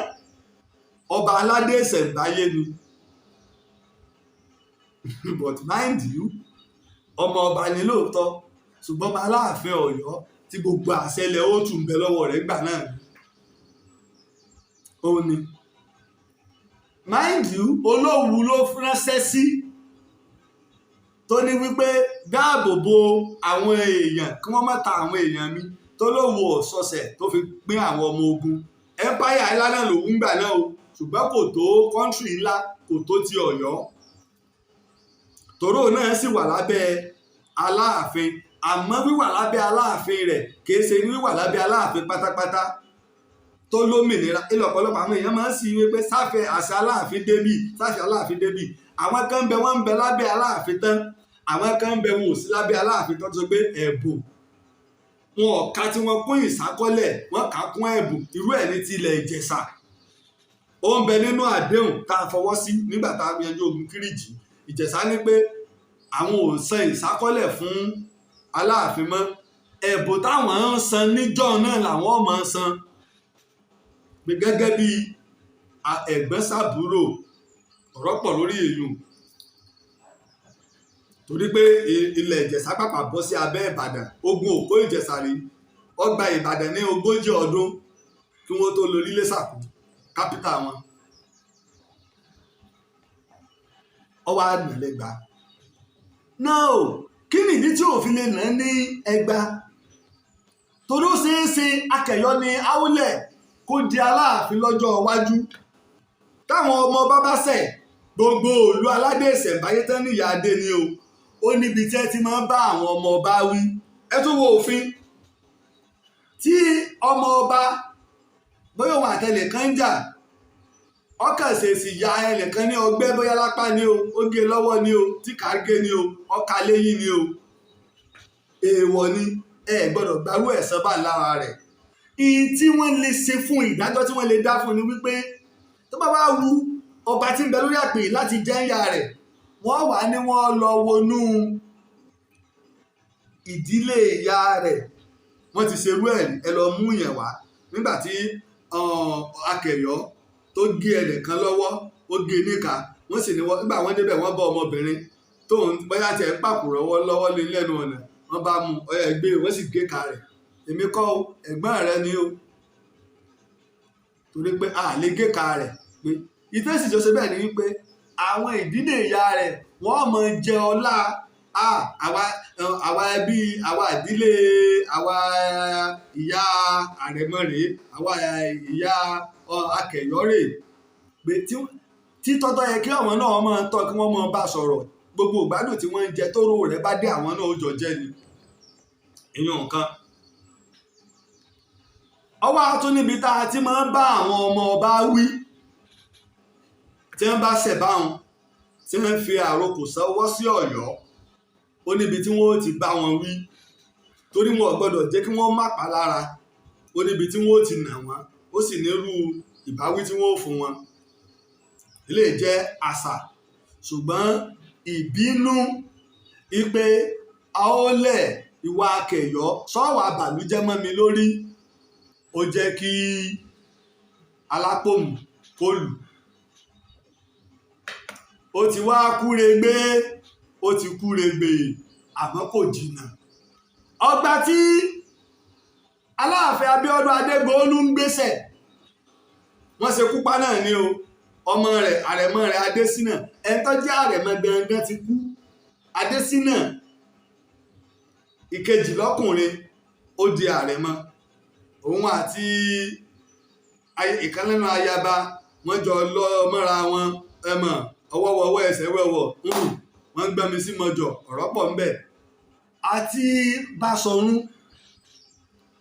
ọba aládé ìṣẹ̀ǹbáyé ni but mind you ọmọ ọba ni lóòótọ́ ṣùgbọ́n ọba Aláàfin Ọ̀yọ́ tí gbogbo àṣẹlẹ̀ ó tún bẹ lọ́wọ́ rẹ̀ gbà náà ó ní mind you Olówu ló ránṣẹ́ sí tó ní wípé dáàbò bo àwọn èèyàn kí wọ́n má ta àwọn èèyàn mi tó Olówu ọ̀sọ̀ọ̀sẹ̀ tó fi pín àwọn ọmọ ogun empire ńlá náà lòun ń gbà náà o ṣùgbọ́n kò tó country ńlá kò tó ti Ọ̀yọ́ tòró náà sì wà lábẹ́ Aláàfin àmọ́ wíwà lábẹ́ aláàfin rẹ̀ kìí ṣe wíwà lábẹ́ aláàfin pátápátá tó lómìnira. ilẹ̀ ọ̀pọ̀lọpọ̀ àwọn èèyàn máa ń sì wípé sáfẹ́ àṣà aláàfin débì sáfẹ́ aláàfin débì. àwọn kan ń bẹ wọ́n ń bẹ lábẹ́ aláàfin tán, àwọn kan ń bẹ wọn ò sí lábẹ́ aláàfin tán tó sọ pé ẹ̀bùn wọn ò ka tí wọ́n kún ìsákọ́lẹ̀ wọ́n kà á kún ẹ̀bùn. irú ẹ̀ ní tilẹ̀ Ìjẹ̀ṣà ó ń bẹ nínú àdéhùn tá a fọwọ́ sí nígbà tá a yanjú ogun Kírìjì. Ìjẹ̀ṣà ní pé àwọn ò san ìsákọ́lẹ̀ fún aláàfin mọ́, ẹ̀bùn táwọn ń san níjọ́ náà làwọn máa ń san gẹ́gẹ́ bí ẹ̀gbọ́n sàbúrò. ọ̀rọ̀ pọ̀ lórí èèyàn torí pé ilẹ̀ Ìjẹ̀ṣà pàpà bọ́ sí abẹ́ Ìbàdàn. ogun òkó Ìjẹ̀ṣà rí ọgbà Ìbàdàn ní 40 ọdún kí wọ́n tó lọ lílé sàkó kápítà wọn. ọwọ́ ànàlẹ́gbà náà kí nìdí tí òfin lè nà ní ẹgbà? torí ó ṣeé ṣe akẹ̀yọ́ ní áúlẹ̀ kó di aláàfin lọ́jọ́ iwájú. táwọn ọmọ bá ṣẹ̀ gbogbo òlu aládé ìṣẹ̀ǹbáyé tán níyà adé ni o, ó níbi tí ẹ ti máa ń bá àwọn ọmọ ọba wí. ẹ tún wo òfin tí ọmọ ọba bóyá òun àtẹlẹ̀ kan ń jà, ọkàn ṣèṣì ya ẹnìkan ní ọgbẹ́ bóyá lápá ni o, ó gé lọ́wọ́ ni o, tí kà á gé ni o, ọkà lẹ́yìn ni o, èèwọ̀ ni ẹ gbọ́dọ̀ gbárù ẹ̀san bá lára rẹ̀. ìyí tí wọ́n lè ṣe fún ìdájọ́ tí wọ́n lè dá fún ni wípé tó bá wá wu ọba tí ń bẹ lórí àpè láti jẹ́yà rẹ̀, wọ́n wà ní wọ́n lọ wọnú ìdílé ìyá rẹ̀. wọ́n ti ṣerú ẹ̀ ẹ lọ mú yẹn wá nígbà tí akẹ̀yọ́ tó gé ẹnìkan lọ́wọ́ ó gé níka, wọ́n sì ní nígbà wọ́n débẹ̀ wọ́n bá ọmọbìnrin tó ń bóyá tiẹ̀ ń pàkúrọ̀ lọ́wọ́ lé lẹ́nu ọ̀nà, wọ́n bá mú ọyọ ẹgbẹ́ wọ́n sì gé ka rẹ̀. èmi kọ́ ẹ̀gbọ́n rẹ ni o, torí pé a lè gé ka rẹ̀. pé ìtẹ́sí tó ṣe bẹ́ẹ̀ ni wípé àwọn ìdílé ìyá rẹ̀ wọ́n mọ jẹ ọlá àwa ẹbí àwa ìdílé àwa ìyá àrẹ̀mọ rèé, àwa ìyá akẹ̀yọ́ rèé. pé títọ́tọ́ yẹ kí àwọn náà máa tọ́ kí wọ́n máa bá sọ̀rọ̀. gbogbo ìgbádùn tí wọ́n ń jẹ tóró rẹ̀ bá dé àwọn náà ó jọ jẹ́ ni. èèyàn nǹkan ọwọ́ àtún níbi tá a ti máa ń bá àwọn ọmọ ọba wí tí wọ́n bá ṣẹ̀ báwọn tí wọ́n fi àrokò sọ́wọ́ sí Ọ̀yọ́, ó níbi tí wọ́n ti bá wọn wí torí wọn ò gbọ́dọ̀ jẹ́ kí wọ́n má pa lára. ó níbi tí wọ́n ti nà wọ́n, ó sì nírú ìbáwí tí wọ́n fún wọn. ilé jẹ́ àṣà, ṣùgbọ́n ìbínú ipe àólẹ̀ ìwà akẹ̀yọ́ sọ́wọ́ àbàlújẹ́ mọ́ mi lórí ó jẹ́ kí Alápòmù kó lù. ó ti wá kúregbé, ó ti kúregbé àmọ́ kò jìnnà. ọgbà tí Aláàfin Abíọ́dún Adégoolú ń gbéṣẹ̀ wọ́n ṣekú pa náà ni o. ọmọ rẹ̀ àrẹ̀mọ rẹ̀ Adésínà, ẹni tó jẹ́ àrẹ̀mọ gangan ti kú. Adésínà ìkejì lọ́kùnrin ó di àrẹ̀mọ. òun àti ìkan nínú ayaba wọ́n jọ lọ mọ́ra wọn, ẹ̀mọ̀ ọwọ́wọ́wọ́ ẹsẹ̀ wẹ̀wọ̀ wọ́n ń gbẹ́mi sí mọ́jọ, ọ̀rọ̀ pọ̀ ńbẹ̀. àti Báṣọ̀run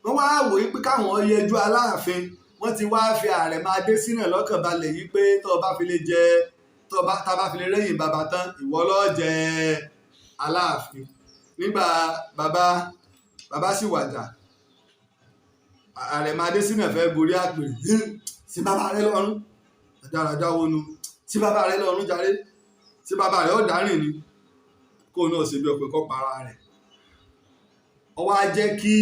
wọ́n wá wòye pé káwọn yẹjú Aláàfin. wọ́n ti wá fi àrẹ̀mọ Adésínà lọ́kàn balẹ̀ yìí pé tá a bá fi lè rẹ́yìn bàbá tán ìwọ ló jẹ Aláàfin. nígbà bàbá sì wàjà, àrẹ̀mọ Adésínà fẹ́ gorí àpèrè. sí bàbá rẹ lọ́rùn dáradára wọnú, sí bàbá rẹ lọ́rùn jàre, sí bàbá rẹ ó dárìn ni kó náà ṣe bí ọpẹ kọ́ para rẹ̀. ó wá jẹ́ kí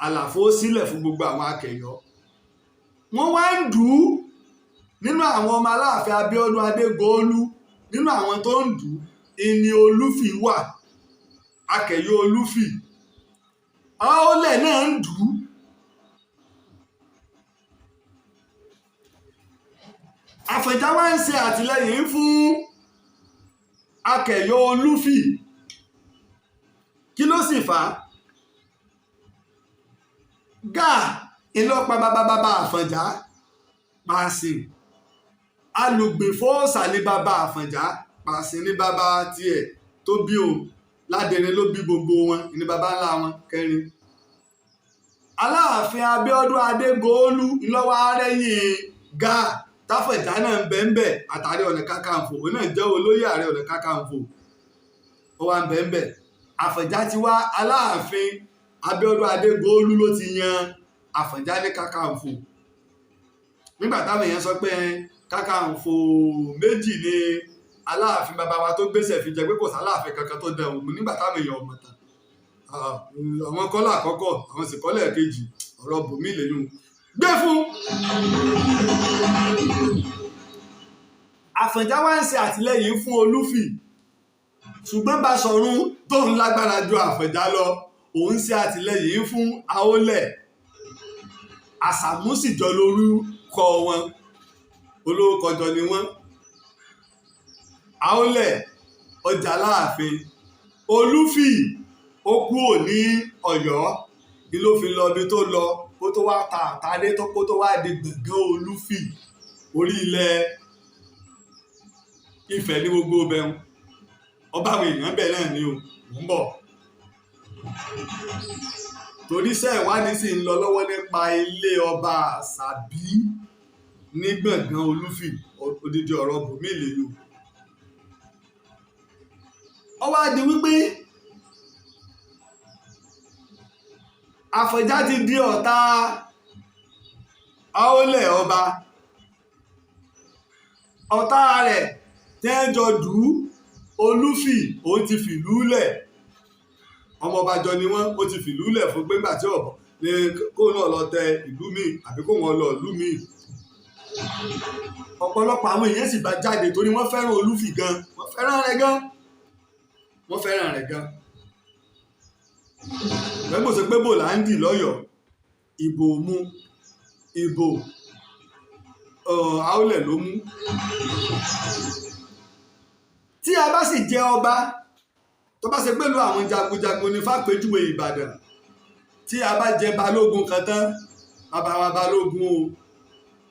àlàfo sílẹ̀ fún gbogbo àwọn akẹ̀yọ́. wọ́n wá ń dù ú nínú àwọn ọmọ Aláàfin Abíọ́dún Adégoolú, nínú àwọn tó ń dù ú ìní Olúfì wà, akẹ̀yọ́ Olúfì. àólẹ̀ náà ń dù ú. Àfọ̀njá wá ń ṣe àtìlẹ́yìn fún akẹ̀yọ́ Olúfì. kí ló sì fà á? Gáà ìlọ́pa bàbá Àfọ̀njá Pàṣẹ alùgbèfọ́ọ̀sà ní bàbá Àfọ̀njá Pàṣẹ ní bàbá tiẹ̀ tó bí òun, Ládẹrẹ ló bí gbogbo wọn ní bàbá ńlá wọn kẹrin. Aláàfin Abíọ́dún Adégòólú ìlọ́wọ́ arẹ́yìn Gáà táfẹ̀já náà ń bẹ́ńbẹ́ àtàrí ọ̀nà kakanfò, òun náà jẹ́ olóyè ààrẹ ọ̀nà kakanfò, ó wà ń bẹ́ńbẹ́. Àfọ̀njá ti wá, Aláàfin Abíọ́dún Adégòólú ló ti yan Àfọ̀njá ní kakanfò. Nígbà táwọn èèyàn sọ pé kakanfò méjì ni Aláàfin bàbá wa tó gbéṣẹ̀ fi jẹ pé kò sáláàfin kankan tó dẹ̀ òun, nígbà táwọn èèyàn ọmọ tán. Àwọn kọ́lá àkọ́kọ́, àwọn sì kọ́lá ẹ̀kejì, ọ̀rọ̀ bòmí lẹ́yìn gbé fún. Àfọ̀njá wá ń ṣe àtìlẹ́yìn fún Olúfì, ṣùgbọ́n Basọ̀run tó ń lágbára ju Àfọ̀njá lọ, òun ṣe àtìlẹ́yìn fún Aólẹ̀. Àṣàmú sì jọ lórúkọ wọn, olórúkọ jọ ni wọ́n. Aólẹ̀ ọjà láàfin, Olúfì ó kúrò ní Ọ̀yọ́ ni ló fi lọ bí tó lọ kó tó wá ta àtàdé tó kó tó wá di gbọ̀ngàn Olúfì orí ilẹ̀ Ifẹ̀ ní gbogbo bẹ̀rù. Ọba àwọn èèyàn bẹ̀ náà ni o, mò ń bọ̀. Torí iṣẹ́ ìwádìí sì ń lọ lọ́wọ́ nípa ilé ọba Àṣàbí ní gbọ̀ngàn Olúfì, odidi ọ̀rọ̀ bòmí lèyò. Ó wá di wípé Àfọ̀njá ti di ọ̀tá Aólẹ̀ ọba. Ọ̀tá rẹ̀ tẹ́jọ dù ú, Olúfì òun ti fìlú lẹ̀. Ọmọ ọba jọ ni wọ́n, ó ti fìlú lẹ̀ fún pé nígbà tí ọ̀bọ̀ ni kó náà lọ tẹ ìlú míì àbí kó wọn lọ ìlú míì. Ọ̀pọ̀lọpọ̀ àwọn èèyàn sì bá jáde torí wọ́n fẹ́ràn Olúfì gan, wọ́n fẹ́ràn rẹ̀ gan. Bẹ́ẹ̀ mo sọ pé bò là ń dì lọ́yọ̀ọ́, ìbò mú, ìbò Aólẹ̀ ló mú. Tí a bá sì jẹ ọba tó bá ṣe pẹ̀lú àwọn jagunjagun ní fàpèjúwe Ìbàdàn, tí a bá jẹ balógun kan tán, bàbá wa balógun o,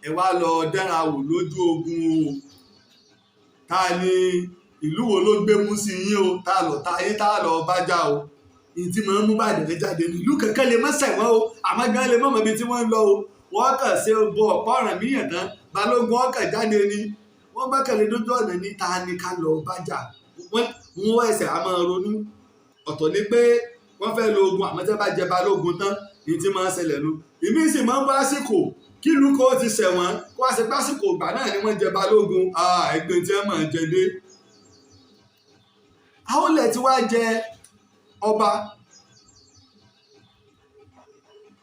ẹ wá lọ dára wò lójú ogun o, ta ni ìlú wo ló gbé mú sí yín o, tá lọ ta yín tá lọ bájà o. Ìtí máa ń mú Ìbàdàn jáde ní ìlú kankan lè mọ́ sẹ̀wọ́n o, àmọ́ gan lè mọ̀mọ́ ibi tí wọ́n ń lọ o. Wọ́n kàn ṣe bo ọ̀pọ̀ ọ̀ràn míyàn tán, balógun ọkàn jáde ni wọ́n gbẹ́kẹ̀lé dójú ọ̀nà ní ta ni ká lọ bájà. Wọ́n ẹsẹ̀ a máa ronú. Ọ̀tọ̀ ni pé wọ́n fẹ́ lo ogun, àmọ́ tẹ́ bá jẹ balógun tán ní tí máa ń ṣẹlẹ̀ lu. Ìmí sì máa ń bá àsìkò kí ìlú kó ti ṣẹ̀wọ̀n kó wá sí pásìkò ìgbà náà ni wọ́n jẹ balógun. Ẹgbẹ́ tí wọ́n máa ń jẹ dé. Aólẹ̀ ti wá jẹ ọba.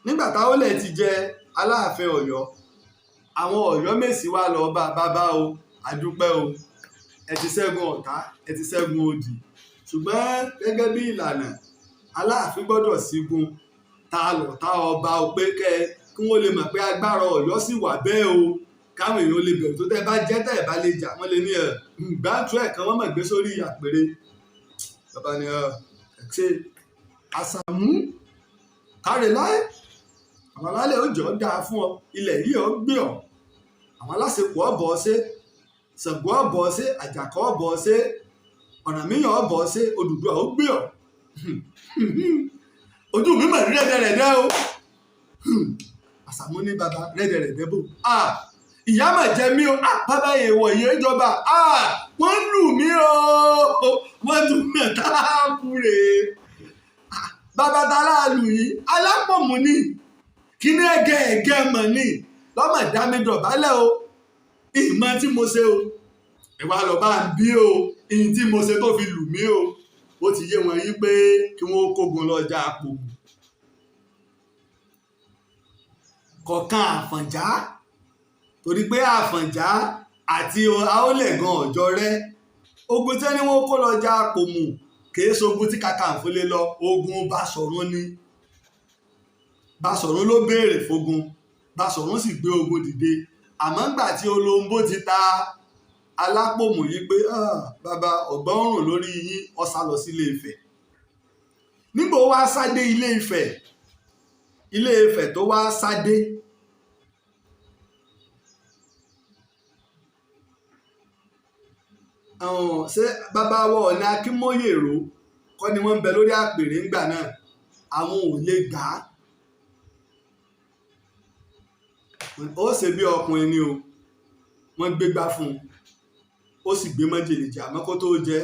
Nígbà táólẹ̀ ti jẹ Aláàfin Ọ̀yọ́, àwọn Ọ̀yọ́ Mèsì wá lọ bá bàbá o, àdúpẹ́ o, ẹ ti ṣẹ́gun ọ̀tá, ẹ ti ṣẹ́gun òdì. Ṣùgbọ́n gẹ́gẹ́ bí ìlànà, Aláàfin gbọ́dọ̀ sígun ta lọ̀tá ọba o, pé kí wọ́n lè mọ̀ pé agbára Ọ̀yọ́ sì wà bẹ́ẹ̀ o, káwọn èèyàn lè bẹ̀rù tó tẹ́ bá jẹ́ tẹ́ bá lè jà wọ́n lè ní gbáǹtú ẹ̀ kan wọ́n mọ̀ gbé sórí àpèrè. Bàbá ni ṣe Àṣàmú kárẹ̀ láì, àwọn alálẹ̀ òjò dáa fún ọ, ilẹ̀ yìí ọ gbé ọ, àwọn aláṣepọ̀ ọ̀bọ̀ ṣe, Ṣàngó ọ̀bọ̀ ṣe, Àjàkọ́ ọ̀bọ̀ ṣe, Ọ̀rànmíyàn ọ̀bọ̀ ṣe, Odùduwà ó gbé ọ. Ojú mi mọ̀ rẹ́dẹ̀rẹ̀dẹ̀ o. Àṣàmú ní bàbá rẹ́dẹ̀rẹ̀dẹ̀ bò. Ìyá mà jẹ mí o, bàbá èèwọ̀ yẹn jọba, wọ́n lù mí o, wọ́n tún mọ̀ táàbù rè é. Bàbá ta láàlú yìí, Alápọ̀mù ni, kíní ẹ̀gẹ́ mọ̀ ni, lọ́mọ dá mi dọ̀bálẹ̀ o, ìmọ̀ tí mo ṣe o, ìwà lọ bá ń bí o, ìyìn tí mo ṣe tó fi lù mí o. Ó ti yé wọn yí pé kí wọ́n kógun lọ́jà Apomu. Kọ̀ọ̀kan Àfọ̀njá, torí pé Àfọ̀njá àti Aólẹ̀ gan ọ̀jọ́ rẹ́. Ogun tí ẹni wọ́n kó lọ́jà Apomu kìí ṣogun tí Kakanfò lè lọ, ogun Basọ̀run ni. Basọ̀run ló béèrè fógun, Basọ̀run sì gbé ogun dìde. Àmọ́ ńgbà tí Olóńbó ti ta Alápòmù yìí pé bàbá ọ̀gbọ́n rùn lórí yín, ó sá lọ sí Ilé Ifẹ̀. Nígbà ó wá sáde Ilé Ifẹ̀, Ilé Ifẹ̀ tó wá sáde, ṣé bàbá wa Ọọ̀ni Akínmóyèrò kọ́ ni wọ́n ń bẹ lórí àpèrè ńgbà náà, àwọn ò lè gbà á. Ó ṣe bí ọkùnrin ni o, wọ́n gbégbá fún un ó sì gbé májèlé jẹ àmọ́ kó tó jẹ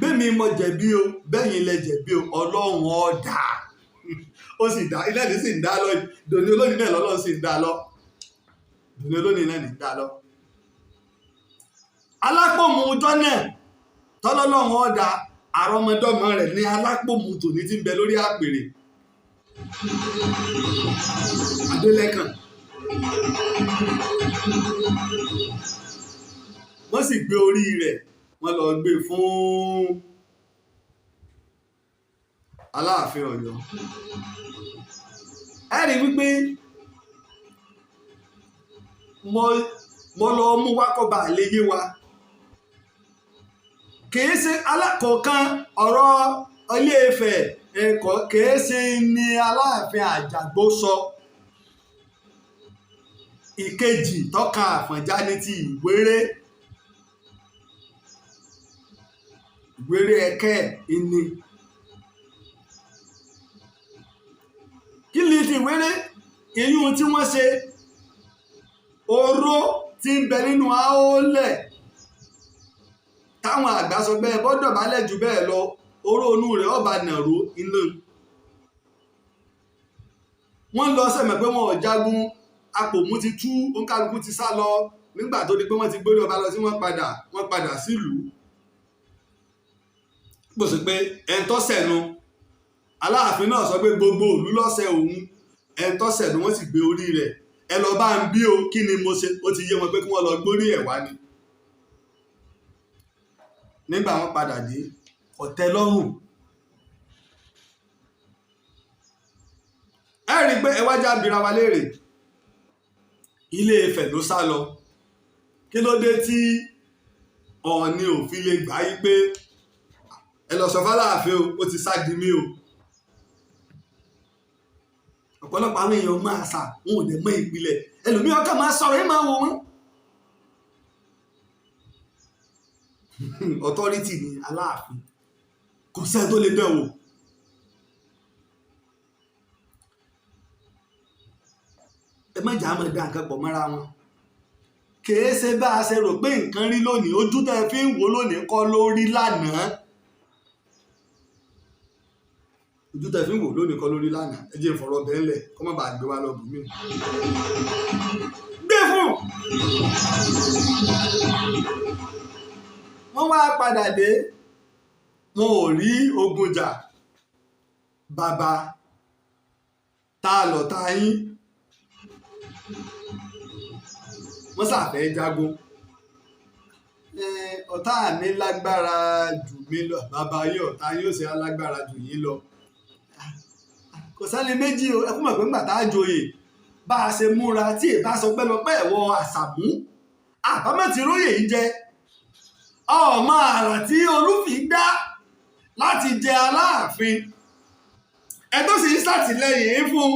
bẹ́ẹ̀ mi mọ jẹ̀bi o bẹ́yìn lẹ jẹ̀bi o ọlọ́run ọ̀dà ó sì dá ilé ní sì ń dá lọ dòní olónìí náà lọ́lọ́run sì ń dá lọ dòní olónìí náà ní dá lọ. Alápòmù ọjọ́ náà tọ́lọ́lọ́run ọ̀dà àrọ́mọdọ́mọ rẹ̀ ní alápòmù tòní tí ń bẹ lórí àpèrè Adélẹ́kàn. Wọ́n sì gbé orí rẹ̀ wọ́n lọ gbé fún Aláàfin Ọ̀yọ́. Ẹ rí wípé mo lọ mú wákọ̀bà léyé wa kìí ṣe alákọ̀ọ́kan ọ̀rọ̀ Ilé-Ifẹ̀ ẹ̀kọ́ kìí ṣe ni Aláàfin Àjàgbó sọ. Ìkejì tọ́ka Àfọ̀njá ní ti Ìwéré. Ìwéré ẹ̀kẹ́ ìní. Kí ni ti Ìwéré? Ìyún tí wọ́n ṣe oró tí ń bẹ nínú àólẹ̀ táwọn àgbà sọ bẹ́ẹ̀ bọ́dọ̀ balẹ̀ jù bẹ́ẹ̀ lọ oró inú rẹ̀ ọba nàró iná. Wọ́n lọ sẹ̀mẹ̀ pé wọn ò jagun Apomu ti tú oníkálukú ti sá lọ nígbà tó di pé wọ́n ti gbórí ọba lọ sí wọ́n padà sílùú. Bó ṣe pé ẹ̀ńtọ́sẹ̀nu Aláàfin náà sọ pé gbogbo ìlú lọ́sẹ̀ òun ẹ̀ńtọ́sẹ̀nu wọ́n sì gbé orí rẹ̀ ẹ lọ bá ń bí o kí ni mo ṣe ó ti yé wọn pé kí wọ́n lọ gbórí ẹ̀ wá ni. Nígbà wọ́n padà dé ọ̀tẹ̀ lọ́rùn. Ẹ rí i pé ẹ wájà bira wa léèrè Ilé-Ifẹ̀ ló sá lọ kí ló dé tí Ọọ̀ni ò fi lè gbà yí pé ẹ lọ sọ f'Aláàfin o ó ti sá di mí o. Ọ̀pọ̀lọpọ̀ àwọn èèyàn máa sà wọn ò dẹ̀ mọ ìpìlẹ̀ ẹlòmíràn kàn máa sọ̀rọ̀ ẹ máa wò wọ́n. Authority ni Aláàfin kò sẹ́ni tó lè dẹ̀ wò. Ẹ má jà á máa dá nǹkan pọ̀ mọ́ra wọn. Kìí ṣe bá a ṣe rò pé nǹkan rí lónìí ojú tẹ́ fi ń wò lónìí kọ́ ló rí lánàá. Ojú tẹ́ fi ń wò lónìí kọ́ ló rí lánàá. Ẹ jẹ́ ìfọ̀rọ̀ bẹ́ẹ̀ lẹ̀ kọ́ má bàa gbé wa lọ bùnmí. Gbé fún. Wọ́n wá padà dé wọn ò rí ogun jà bàbá tá a lọ tá a yín. Wọ́n ṣàfẹ́ jagun ọ̀tá mi lágbára jù mí lọ bàbá yín ọ̀tá yóò ṣe alágbára jù yín lọ. Kò sẹ́ni méjì o ẹ kú mọ̀ pé ńgbà tá a joyè bá a ṣe múra tí èbá sọ pé lọ pé ẹ̀wọ̀ Àṣàmú àbámẹ́tì róyè yìí jẹ ọmọ àrà tí Olúfin dá láti jẹ Aláàfin ẹ tó sì ń ṣàtìlẹ́yìn fún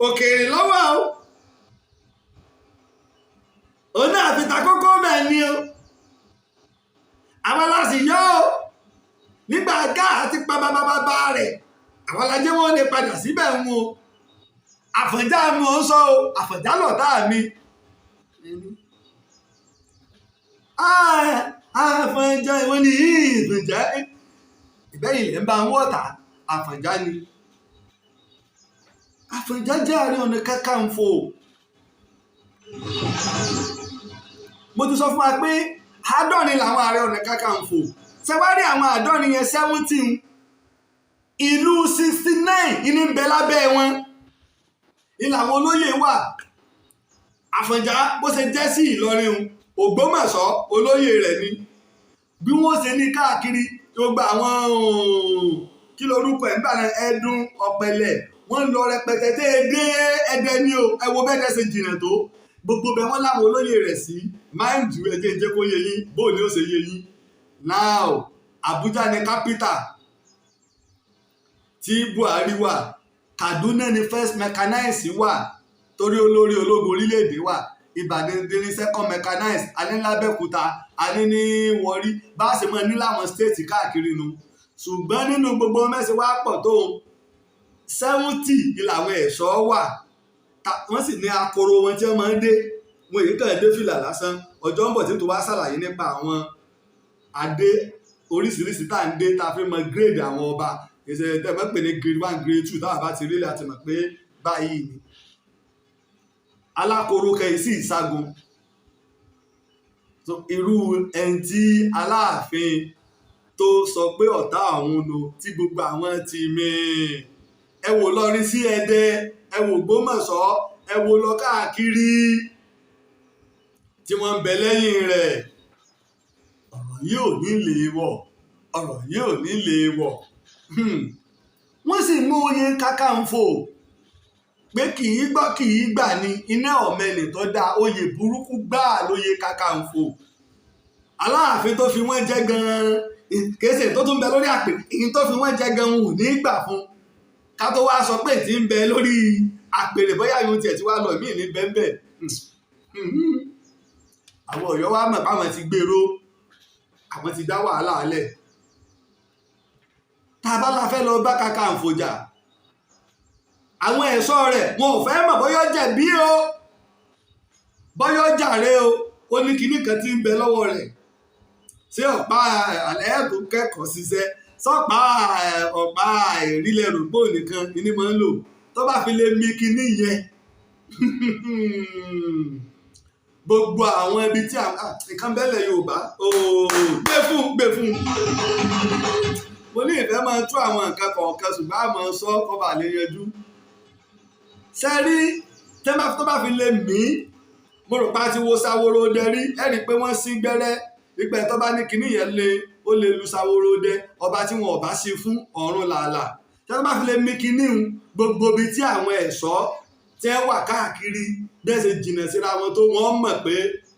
òkèèrè lọ́wọ́ o. Òun náà fi ta kókó bẹ́ẹ̀ ni o àwọn aláṣì yọ o nígbà Gáà àti pa bàbá rẹ̀ àwọn alájẹ́ wọn lè padà síbẹ̀ ń o Àfọ̀njá mi ò ń sọ o Àfọ̀njá lọ̀tá mi. Àfọ̀njá ìwọ́n ni Àfọ̀njá ìbẹ́yìn ilẹ̀ ń bá wọn ọ̀tá Àfọ̀njá ni. Àfọ̀njá jẹ́ Ààrẹ Ọ̀nà Kakanfò. Mo ti sọ fún wa pé àádọ́rin làwọn Ààrẹ Ọ̀nà Kakanfò ṣe wá rí àwọn àádọ́rin yẹn 17 ìlú 69 ìní ń bẹ lábẹ́ wọn ilà àwọn olóyè wà. Àfọ̀njá bó ṣe jẹ́ sí Ìlọrin Ògbómọ̀ṣọ́ olóyè rẹ̀ ni bí wọ́n ṣe ní káàkiri gbogbo àwọn kí lorúkọ ẹ̀ ń gbà náà Ẹdùn Ọ̀pẹ̀lẹ̀ wọ́n lọ rẹpẹtẹ tẹ́ ẹ dé Ẹdẹ ni o ẹ wo bẹ́ẹ̀ ṣe jìnnà tó gbogbo bẹ́ẹ̀ wọ́n láwọn olóyè rẹ̀ sí máìndì ẹjẹ́ jẹ́ kó yé yín bóò ni ó ṣe yé yín. Now Abuja ni capital tí Buhari wà Kaduna ni first mechanized wà torí olórí ológun orílẹ̀-èdè wà Ìbàdàn ní second mechanized a ní lábẹ́òkúta a ní ní Warri bá a ṣe mọ́ ní láwọn stéètì káàkiri nu ṣùgbọ́n nínú gbogbo mẹ́sìn wá pọ̀ tó 70 ìlàwọn ẹ̀ṣọ́ wà wọ́n sì ní akoro wọn tí wọ́n máa ń dé wọn èyí kàn dé fìlà lásán ọjọ́ ń bọ̀ tí tó wá ṣàlàyé nípa àwọn adé oríṣiríṣi tá à ń dé tá a fi mọ gírèdì àwọn ọba ìṣẹ̀lẹ̀ tẹ́ ẹ mọ̀ pé ní grade 1 grade 2 táwọn bá ti rí lè àti mọ̀ pé báyìí ni alákoro kẹ́yìn sí ìṣàgùn irú ẹni tí Aláàfin tó sọ pé ọ̀tá àwọn lò tí gbogbo àwọn ti mìíràn ẹ wò lọrin sí Ẹdẹ ẹ wò Ògbómọ̀ṣọ́ ẹ wò lọ káàkiri tí wọ́n ń bẹ lẹ́yìn rẹ̀ ọ̀rọ̀ yìí ò ní lè wọ̀ ọ̀rọ̀ yìí ò ní lè wọ̀ wọ́n sì mú oyè Kakanfò pé kì í gbọ́ kì í gbà ní iná ọ̀mẹ́lì tó dáa oyè burúkú gbáà lóyè Kakanfò Aláàfin tó fi wọ́n jẹ́ gan-an kése tó tún bẹ lórí àpèrè èyí tó fi wọ́n jẹ́ gan-an ò ní gbà fún ká tó wá sọ pé tí ń bẹ lórí àpèrè bóyá yóò tiẹ̀ tí wá lọ mí ní bẹ́ẹ̀ àwọn Ọ̀yọ́ wa mọ̀ báwọn ti gbèrò àwọn ti dá wàhálà alẹ̀ tá a bá la fẹ́ lọ bá Kakanfò jà àwọn ẹ̀ṣọ́ rẹ̀ wọn ò fẹ́ mọ̀ bóyá jẹ̀bi o bóyá jàre o ó ní kinní kan tí ń bẹ lọ́wọ́ rẹ̀ ṣé ọ̀pá àlẹ́ tó kẹ́kọ̀ọ́ ṣiṣẹ́ sọ́pá ọ̀pá ìrílẹ̀ rògbò nìkan ní máa ń lò tó bá fi lè mi kinní yẹn gbogbo àwọn ibi tí nǹkan bẹ́lẹ̀ Yorùbá gbé fún mo ní ìfẹ́ máa tú àwọn nǹkan kọ̀ọ̀kan ṣùgbọ́n àmọ́ sọ kọ́ba lè yanjú sẹ́rí tó bá fi lè mí mo rò pa ti wo Ṣaworo dẹrí ẹ rí i pé wọ́n sí gbẹ́rẹ́ ìpẹ́ tó bá ní kinní yẹn ó lè lu Ṣaworo dẹ ọba tí wọn ò bá ṣe fún ọ̀run làálàá tó bá fi lè mí kinní gbogbo ibi tí àwọn ẹ̀ṣọ́ tẹ́ wà káàkiri bẹ́ẹ̀ jìnnà síra wọn tó wọ́n mọ̀ pé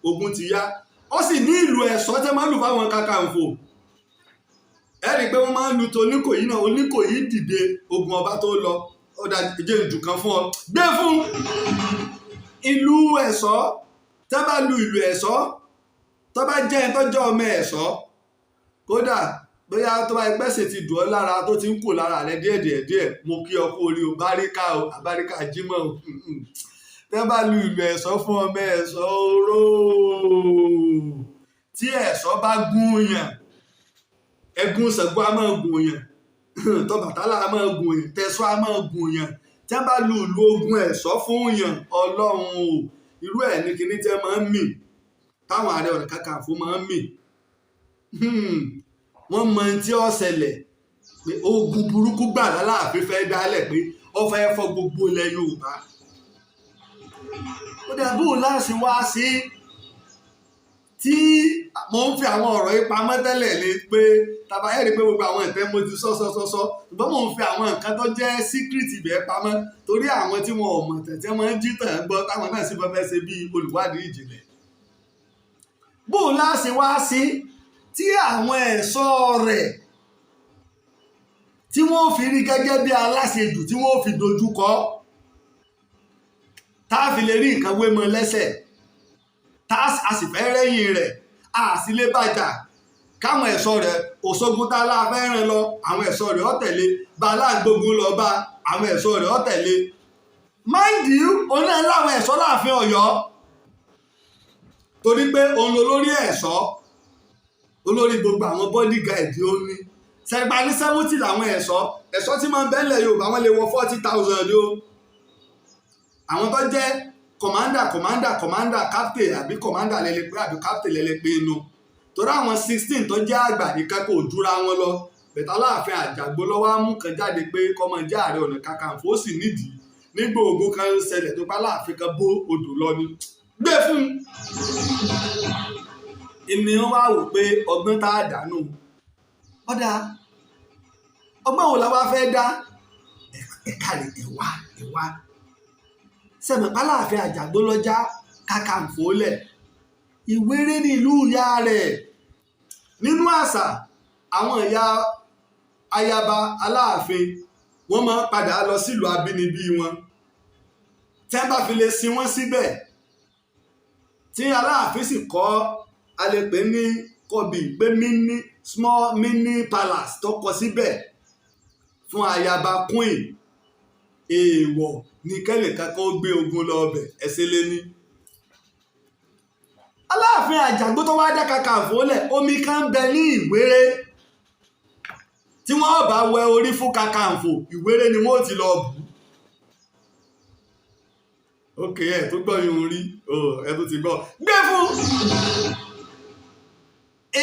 ogun ti yá ó sì ní ìlú ẹ̀ṣọ́ tẹ́ máa ń lù fáwọn Kakanfò ẹ rí i pé wọ́n máa ń lu tó Oníkòyí náà Oníkòyí dìde ogun ọba tó lọ ó dá ìjẹ́ ìjù kan fún ọ gbé fún ìlú ẹ̀ṣọ́ tẹ́ bá lu ìlú ẹ̀ṣọ́ tó bá jẹ́ ẹni tó jẹ́ ọmọ ẹ̀ṣọ́ kódà bóyá tó bá gbẹ́sẹ̀ ti dùn ọ́ lára tó ti ń kù lára rẹ díẹ̀ mo kí ọ kú orí o báríkà o àbáríkà jímọ̀ o tẹ́ bá lu ìlú ẹ̀ṣọ́ fún ọmọ ẹ̀ṣọ́ oró tí ẹ̀ṣọ́ bá gún yàn ẹ̀gún Ṣàngó á máa gùn yàn tọbàtálá á máa gùn yàn tẹ̀ṣọ́ á máa gùn yàn tẹ́ bá lu ìlú ogun ẹ̀ṣọ́ fún yàn Ọlọ́run o irú ẹ̀ ní kinní tẹ́ máa ń mì táwọn Ààrẹ Ọ̀nà Kakanfò máa ń mì wọ́n mọ tí ó ṣẹlẹ̀ pé ogun burúkú gbà l'Aláàfin fẹ́ dálẹ̀ pé ó fẹ́ fọ́ gbogbo ilẹ̀ Yorùbá ó dàbí òun láti wá sí tí mo ń fi àwọn ọ̀rọ̀ yìí pamọ́ tẹ́lẹ̀ ni pé tàbá ẹ̀rí pé gbogbo àwọn ìtẹ́ mo ti sọ ṣùgbọ́n mo ń fi àwọn nǹkan tó jẹ́ síkírìtì bẹ́ẹ̀ pamọ́ torí àwọn tí wọn ò mọ̀ tẹ̀tẹ̀ wọn jí tàn ń gbọ́ táwọn náà sì fẹ́ ṣe bí olùwádìí ìjìnlẹ̀ bóun láti wá sí tí àwọn ẹ̀ṣọ́ rẹ̀ tí wọ́n fi rí gẹ́gẹ́ bí aláṣejù tí wọ́n fi dojúkọ tá a fi lè rí nǹkan wé mọ́ lẹ́sẹ̀ tá a sì fẹ́ rẹ́yìn rẹ̀ a sì lè bàjá káwọn ẹ̀ṣọ́ rẹ̀ Òṣogbo tá a láfẹ́ rìn lọ àwọn ẹ̀ṣọ́ rẹ̀ ó tẹ̀lé Bàlágbógun lọ bá àwọn ẹ̀ṣọ́ rẹ̀ ó tẹ̀lé mind you òun náà láwọn ẹ̀ṣọ́ láàfin Ọ̀yọ́ torí pé òun ló lórí ẹ̀ṣọ́ olórí gbogbo àwọn bodyguard ó ní sẹ́gbà ní 70 làwọn ẹ̀ṣọ́ tí máa ń bẹ́lẹ̀ Yorùbá wọ́n lè wọ 40,000 o àwọn tó jẹ́ commander captain àbí commander lẹ́lẹ́pẹ́ àbí captain lẹ́lẹ́pẹ́ inú torí àwọn 16 tó jẹ́ àgbà nìkan kò jura wọn lọ bẹ̀tà Aláàfin Àjàgbó lọ́wọ́ mú kan jáde pé kọ́mọ jẹ́ Ààrẹ Ọ̀nà Kakanfò ó sì nídìí nígbà ogun kan ṣẹlẹ̀ tó pa Aláàfin kan bó odò lọ ni gbé fún ènìyàn wá wò pé ọgbọ́n tá a dànù ọ̀dà ọgbọ́n wo la wá fẹ́ dá ẹ̀ka rẹ̀ ẹ̀wá sẹ́mi Aláàfin Àjàgbó lọ́jà Kakanfò lẹ̀ Ìwéré ní ìlú ìyá rẹ̀ nínú àṣà àwọn ìyá ayaba Aláàfin wọ́n máa padà lọ sílùú abínibí wọn tí wọ́n bá fi lè sin wọ́n síbẹ̀ tí Aláàfin sì kọ́ a lè pè ní kọbì pé mini palace tó kọ síbẹ̀ fún ayaba queen. Èèwọ̀ ní kẹ́nìkan kó gbé ogun lọ ọbẹ̀ ẹsẹ̀ lé ní. Aláàfin Àjàgbó tó wá dá Kakanfò lẹ̀, omi kan bẹ ní Ìwéré tí wọ́n bá wẹ orí fún Kakanfò, Ìwéré ni wọ́n ti lọ bù. ókè ẹ tó gbọ́ yín rí ẹ tó ti gbọ́ gbé fún.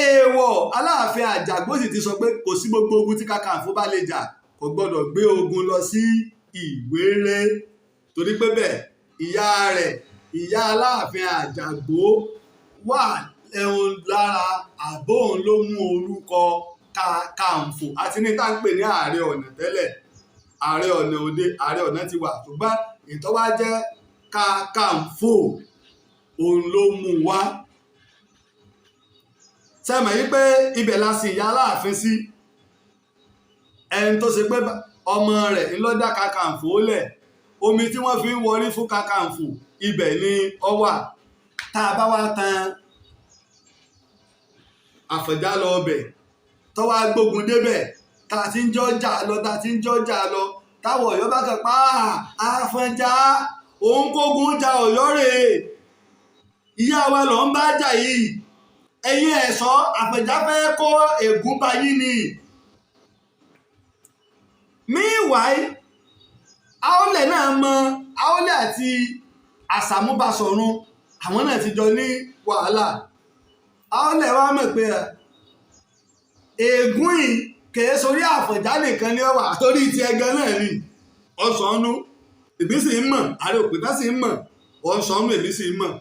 Èèwọ̀ Aláàfin Àjàgbó sì ti sọ pé kò sí gbogbo ogun tí Kakanfò bá lè jà kò gbọ́dọ̀ gbé ogun lọ sí Ìwéré torí pé bẹ́ẹ̀ ìyá rẹ̀ ìyá Aláàfin Àjàgbó wà ẹ̀hún lára àbóhùn ló mú orúkọ Kakanfò àti ní tá à ń pè ní Ààrẹ Ọ̀nà tẹ́lẹ̀. Ààrẹ Ọ̀nà òde Ààrẹ Ọ̀nà ti wà ṣùgbọ́n ìtọ́wá jẹ́ Kakanfò òun ló mú wá. Sẹ́mọ̀ yí pé ibẹ̀ la sì ìyá Aláàfin sí ẹni tó ṣe pé ọmọ rẹ̀ ńlọ́dá Kakanfò lẹ̀ omi tí wọ́n fi ń wọrí fún Kakanfò ibẹ̀ ni ó wà. Tá a bá wá tan Àfọ̀njá lọ ọbẹ̀ tó wá gbógun débẹ̀ tá a ti ń jọ́jà lọ táwọn Ọ̀yọ́ bá kàn pa Àfọ̀njá òun kógun ja Ọ̀yọ́ rèé ìyá wa lọ ń bá jà yìí ẹ̀yin ẹ̀ṣọ́ Àfọ̀njá fẹ́ kó ègún bá yín ni. Meanwhile Aólẹ̀ náà mọ Aólẹ̀ àti Àsàmú Basọ̀run àwọn náà ti jọ ní wàhálà. Aólẹ̀ wá mọ̀ pé ègún yìí kèé sórí Àfọ̀njá nìkan ní ọwà torí ti ẹgan náà ni ọ̀sánú èmi sì ń mọ̀ Ààrẹ Òpìtán sì ń mọ̀ ọ̀sánú èmi sì ń mọ̀.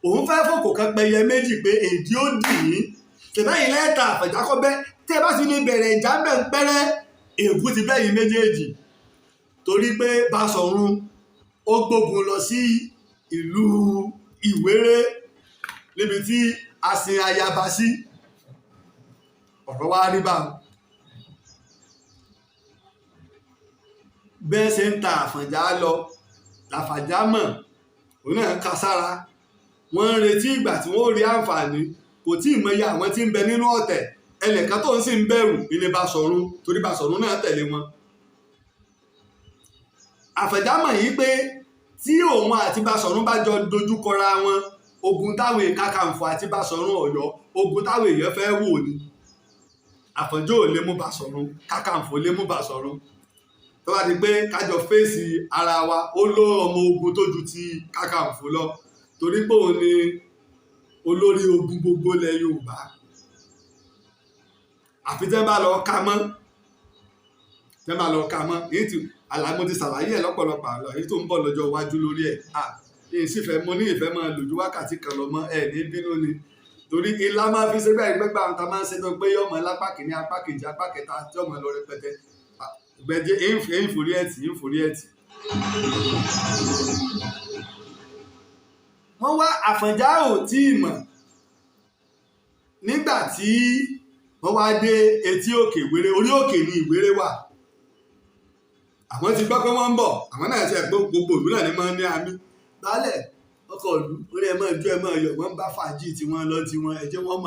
Òun fẹ́ fòkò kan pẹyẹ méjì pé èdè ó dì í ṣèbẹ́yìn lẹ́ẹ̀ta Àfọ̀njá kọ́ bẹ́ tí ẹ bá ti lè bẹ̀rẹ̀ ìjà bẹ̀ ń pẹ́rẹ́ ègún ti bẹ́yìn méjèèjì torí pé Basọ̀run ó gbógun lọ sí ìlú Ìwéré níbi tí a sin ayaba sí ọ̀rọ̀ wá rí bá bẹ́ẹ̀ ṣe ń ta Àfọ̀njá lọ l'Àfọ̀njá mọ̀ òun náà ka sára wọ́n ń retí ìgbà tí wọ́n rí àǹfààní kò tí ì mọyì àwọn tí ń bẹ nínú ọ̀tẹ̀ ẹnìkan tó ń sì ń bẹ̀rù ilé Basọ̀run torí Basọ̀run náà tẹ̀lé wọn. Àfọ̀njá mọ̀ yìí pé tí òun àti Basọ̀run bá jọ dojúkọra wọn ogun táwọn Kakanfò àti Basọ̀run Ọ̀yọ́ ogun táwọn èèyàn fẹ́ wò ni. Àfọ̀njá ò lè mú Basọ̀run Kakanfò lè mú Basọ̀run tó bá di pé kájọ fèsì ara wa ó ló ọmọ ogun tó ju ti Kakanfò lọ torí pé òun ni olórí ogun gbogbo ilẹ̀ Yorùbá. Àfi tẹ́ bá lọ ka mọ́ èyí tí àlàmọ́ ti ṣàlàyé ẹ̀ lọ́pọ̀lọpọ̀ àlọ́ èyí tó ń bọ̀ lọ́jọ́ iwájú lórí ẹ̀ èyí sì fẹ́ mo ní ìfẹ́ máa lò ju wákàtí kan lọ mọ́ ẹ̀ ní bínú ni torí ilá máa fi ṣe bẹ́ẹ̀ gbẹ́gbà ta máa ń ṣe tó gbé yọmọ lápá kìíní apá kejì apá kẹta tí ọmọ lọ rẹpẹtẹ gbẹdẹ èyí forí ẹ̀tì. Wọ́n wá Àfọ̀njá ò tí ì mọ̀ nígbà tí wọ́n wá dé etí òkè Ìwéré orí òkè ní Ìwéré wà. Àwọn ti gbọ́ pé wọ́n ń bọ̀ àwọn náà ṣe gbogbo ìlú náà ní máa ń ní àmì baálẹ̀ ọkọ̀ ìlú orí ẹ̀ máa jó ẹ̀ máa yọ̀ wọ́n ń bá fàájì tí wọ́n lọ tiwọn ẹ̀jẹ̀ wọ́n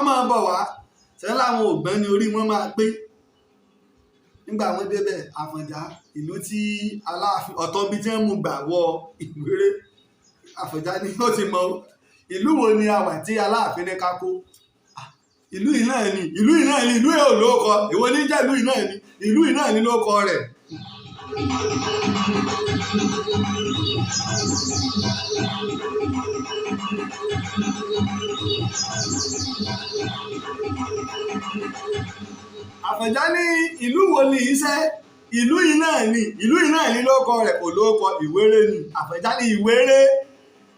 máa bọ̀ wá ṣẹ́ láwọn ògbọ́n ní orí wọn máa pé. Nígbà wọ́n débẹ̀ Àfọ̀njá ìlú tí Aláàfin ọ̀tọ̀ bíi tí wọ́n mú gbà wọ Ìwéré Àfọ̀njá ni ó ti mọ ìlú wo ni àwà tí Aláàfin ní ká kó ìlú yìí náà ni ìlú yìí ò lóko èwo ní jẹ́ ìlú yìí náà ni lóko rẹ̀. Àfọ̀njá ní ìlú wo ni iṣẹ́ ìlú yìí náà ni lóko rẹ̀ kò lóko Ìwéré ni. Àfọ̀njá ní Ìwéré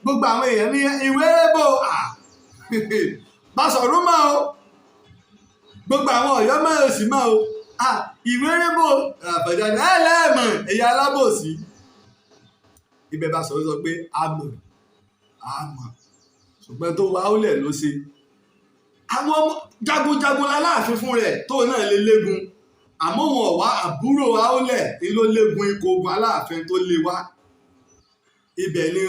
gbogbo àwọn èèyàn ní Ìwéré bò Basọ̀run mọ́ o gbogbo àwọn Ọ̀yọ́ mọ́ o sì mọ́ o Ìwéré bò Àfọ̀njá ní ẹlẹ́ẹ̀mọ̀ ẹ̀yà alábòsí. Ibẹ̀ Basọ̀run sọ pé àmọ̀ ṣùgbọ́n tó wá Aólẹ̀ ló ṣe. Àwọn jagunjagun Aláàfin fún rẹ̀ tó náà lè légun àmọ́ wọn wá àbúrò Aólẹ̀ ló légun ikọ̀ ogun Aláàfin tó lé wá. Ibẹ̀ ni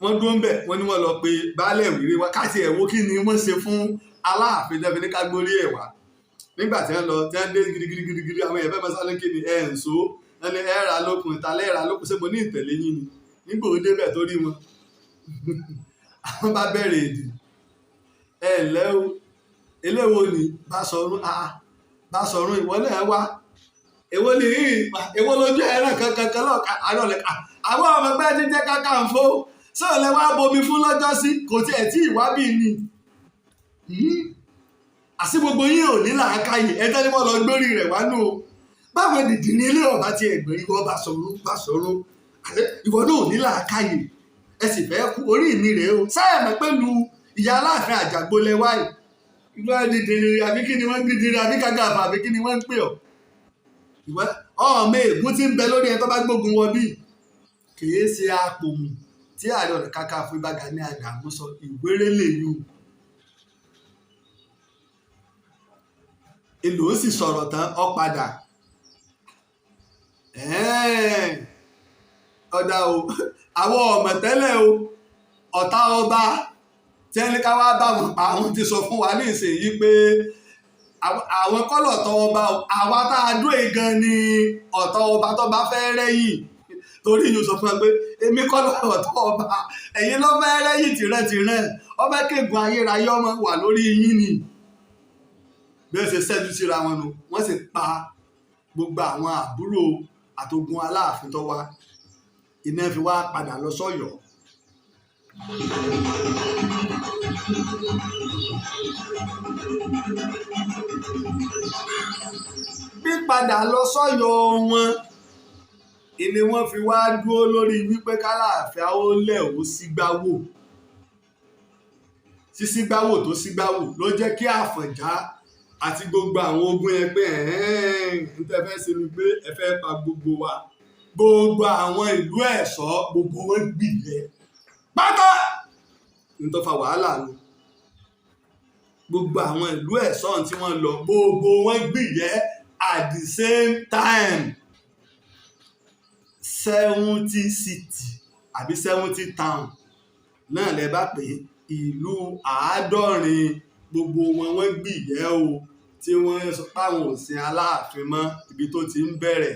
wọ́n dúró ń bẹ̀ wọ́n ní wọ́n lọ pe baálẹ̀ Ìwéré wá káàtì ẹ̀ wo kí ni wọ́n ṣe fún Aláàfin tẹ́fi ní ká gbórí ẹ̀ wá nígbà tí wọ́n lọ tí wọ́n dé gidigidi àwọn èèyàn fẹ́ máa sáré kí ni ẹ̀ ń so wọ́n ní ẹ̀ ra lókun ìtàlẹ́ ra lókun ṣé mo ní ìtẹ̀lé yín ni nígbà ó débẹ̀ tó rí wọn àwọn bá bẹ̀rẹ̀ èdè ẹ̀ ǹlẹ́ o eléwo ni Basọ̀run ìwọlé ẹ wá èwo ni èwo lójú ẹran kankan lọ àrọ̀lẹ̀ àwọn ọmọ ẹgbẹ́ ti jẹ́ Kakanfò sọ̀rọ̀ lẹ wá bomi fún lọ́jọ́ sí kò tiẹ̀ tí ìwábì ni àti gbogbo yín ò ní làákàyè ẹjọ́ ni wọ́n lọ gbórí rẹ̀ wá nù o báwọn dìdì ní ilé ọba ti ẹ̀gbẹ́ ìwọ Basọ̀run ìwọ náà ò ní làákàyè ẹ sì fẹ́ kú orí mi rèé o sáyà mọ́ pẹ̀lú ìyá Aláàfin àjàgbólẹ̀ wáyé ìwọ dìdìrì àbí kí ni wọ́n ń dìdìrì àbí Kàgàfà àbí kí ni wọ́n ń pè ọ́ ìwọ ọmọ ègún tí ń bẹ lórí ẹ tó bá gbógun wọ bí kìí ṣe Apomu tí Ààrẹ Ọ̀nà Kakanfò Ìbà Gani Adams sọ Ìwéré lè yù èlò ó sì sọ̀rọ̀ tán ọ padà ọ̀dà o àwọn ọmọ tẹ́lẹ̀ o ọ̀tá ọba tí ẹni ká wá bá wọn pa àwọn ti sọ fún wa ní ìsinyìí pé àwọn kọ́lọ̀ ọ̀tọ̀ ọba àwa tá a dúró gan ni ọ̀tọ̀ ọba tó bá fẹ́ rẹ́yìn torí yóò sọ fún wa pé èmi kọ́lọ̀ ọ̀tọ̀ ọba ẹ̀yin ló fẹ́ rẹ́yìn tìrẹ̀tìrẹ̀ ọba kéegun ayérayé ọmọ wà lórí yín ni bí wọ́n ṣe ṣẹ́jú síra wọn nu wọ́n sì pa gbogbo àwọn àbúrò àtogun Aláàfin tó wá iná fi wá padà lọ sọ́yọ́ pípadà lọ sọ́yọ́ wọn ìní wọ́n fi wá dúró lórí wípé k'Aláàfin ó lẹ̀ ó sígbáwò sísígbáwò tó sígbáwò ló jẹ́ kí Àfọ̀njá àti gbogbo àwọn ogun yẹn pé ń tẹ́fẹ́ sí ni pé ẹ fẹ́ pa gbogbo wa gbogbo àwọn ìlú ẹ̀ṣọ́ gbogbo wọn gbìyẹ pátá ní tó fa wàhálà ni gbogbo àwọn ìlú ẹ̀ṣọ́ tí wọ́n lọ gbogbo wọn gbìyẹ at the same time 70 city àbí 70 town náà lẹ bá pé ìlú 90 gbogbo wọn gbìyẹ o tí wọ́n sọ páwọn ò sin Aláàfin mọ́ ibi tó ti ń bẹ̀rẹ̀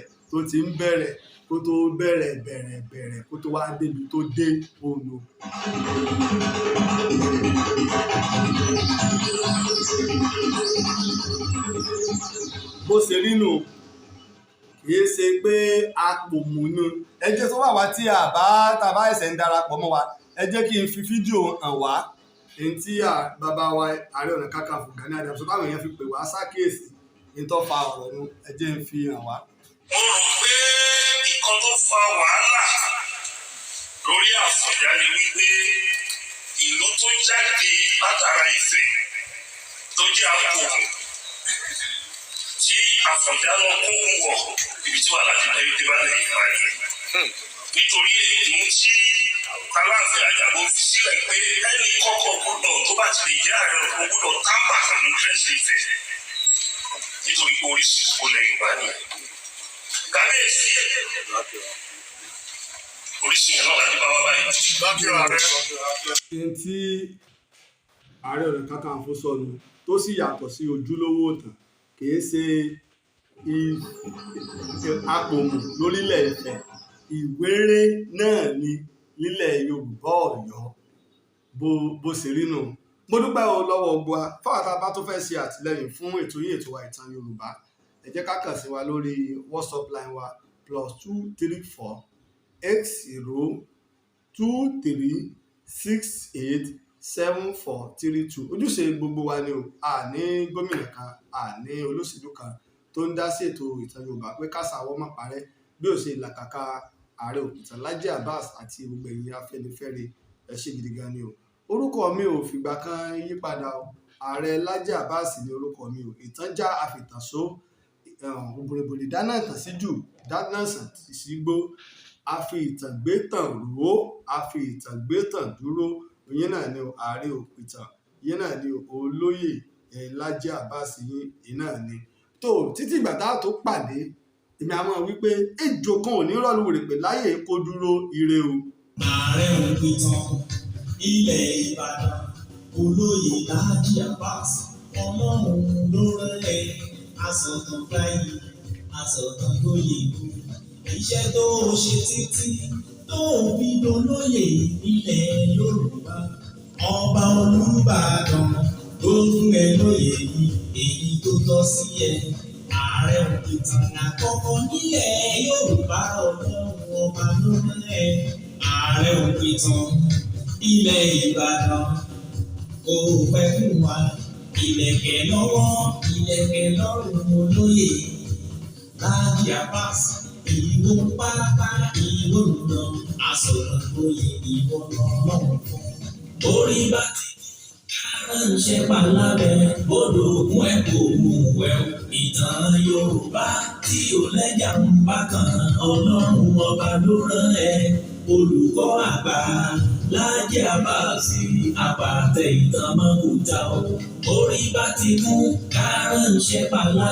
kó tó bẹ̀rẹ̀ kó tó wá débi tó dé òòlù. bó ṣe rí nù kìí ṣe pé Apomu nù ẹ jẹ́ tó wà wá tí tàbá ẹ̀sẹ̀ ń darapọ̀ mọ́ wa ẹ jẹ́ kí n fi fídíò hàn wá èyí tí bàbá wa Ààrẹ Ọ̀nà Kakanfò Gani Adams táwọn èèyàn fi pè wá sákèésì ní tó fa ọ̀rọ̀ nu ẹ jẹ́ n fi hàn wá. mo rò pé nǹkan tó fa wàhálà lórí Àfọ̀njá ni wípé ìlú tó jáde látara Ifẹ̀ tó jẹ́ Apomu tí Àfọ̀njá lọ kókun wọ̀ ibi tí wàhálà ti bẹ̀rẹ̀ dé bá lè yípa yẹn nítorí èdè tí Aláàfin Àjàgbó fi sílẹ̀ pé ẹnì kọ́kọ́ gbọ́dọ̀ tó bá ti lè jẹ́ Ààrẹ Ọ̀nà gbọ́dọ̀ tábà pẹ̀lú fẹ́sẹ̀ Ifẹ̀ nítorí pé oríṣi ìkólẹ̀ Yorùbá ni kábíyèsí oríṣi yẹn náà láti bá wá báyìí. ẹni tí Ààrẹ Ọ̀nà Kakanfò sọnù tó sì yàtọ̀ sí ojúlówó ìtàn kìí ṣe Apomu lórílẹ̀ Ifẹ̀ Ìwéré náà ni nílẹ̀ Yorùbá Ọ̀yọ́ bó ṣe rí nù. mo dúpẹ́ o lọ́wọ́ gbogbo fáwọn tá a bá tó fẹ́ ṣe àtìlẹ́yìn fún ètò yìí ètò wa Ìtàn Yorùbá ẹ jẹ́ ká kàn sí wa lórí WhatsApp line wa +234 8023687432 ojúṣe gbogbo wa ni o àní gómìnà kan àní olóṣèlú kan tó ń dá sí ètò Ìtàn Yorùbá pé ká sàwọ́ mọ́ parẹ́ bí ó ṣe ìlàkàkà Ààrẹ òkìtàn Laji Abbas àti gbogbo ẹ̀yin Afẹ́nifẹ́re ẹ ṣé gidi gan ni o orúkọ mi ò fìgbà kan yí padà o Ààrẹ Laji Abbas ni orúkọ mi o ìtànjá àfìtànṣó òbòrèbòrè dáná ìtàn sí jù dáná sí gbó àfi ìtàn gbé tàn ró àfi ìtàn gbé tàn dúró ìyẹn náà ni Ààrẹ òkìtàn ìyẹn náà ni olóyè Laji Abbas yìí náà ni tó títí ìgbà tá a tó pàdé èmi àmọ́ wípé ejò kan ò ní rọ́ọ̀lù rèpè láyè kó dúró ire o. Ààrẹ òpìtàn ilẹ̀ Ìbàdàn olóyè Laji Abbas ọlọ́run ló rán ẹ asọ̀tàn gbáyé asọ̀tàn lóye iṣẹ́ tó ṣe títí tó fi dolóyè ilẹ̀ Yorùbá ọba Olúbàdàn ló fún ẹ lóye yìí èyí tó tọ́ sí ẹ ààrẹ òpìtàn àkọ́kọ́ nílẹ̀ Yorùbá ọlọ́run ọba ló rán ẹ ààrẹ òpìtàn ilẹ̀ Ìbàdàn kò pẹ́ fún wa ìlẹ̀kẹ̀ lọ́wọ́ ìlẹ̀kẹ̀ lọ́rùn olóyè Laji Abbas ìwọ pápá ìwọ lọ asọ̀rọ̀ lóye ìwọ lọ́wọ́ fún orí bá ti ránṣẹ́ palábẹ́ odò ògùn ẹ̀ kò mú ẹ̀ ìtàn Yorùbá tí ò lẹ́jà ń bá kan ọlọ́run ọba ló rán ẹ olùkọ́ àgbà Laji Abbas àpàtẹ ìtàn mọ́kúta orí bá ti mú ká ránṣẹ́ palábẹ́.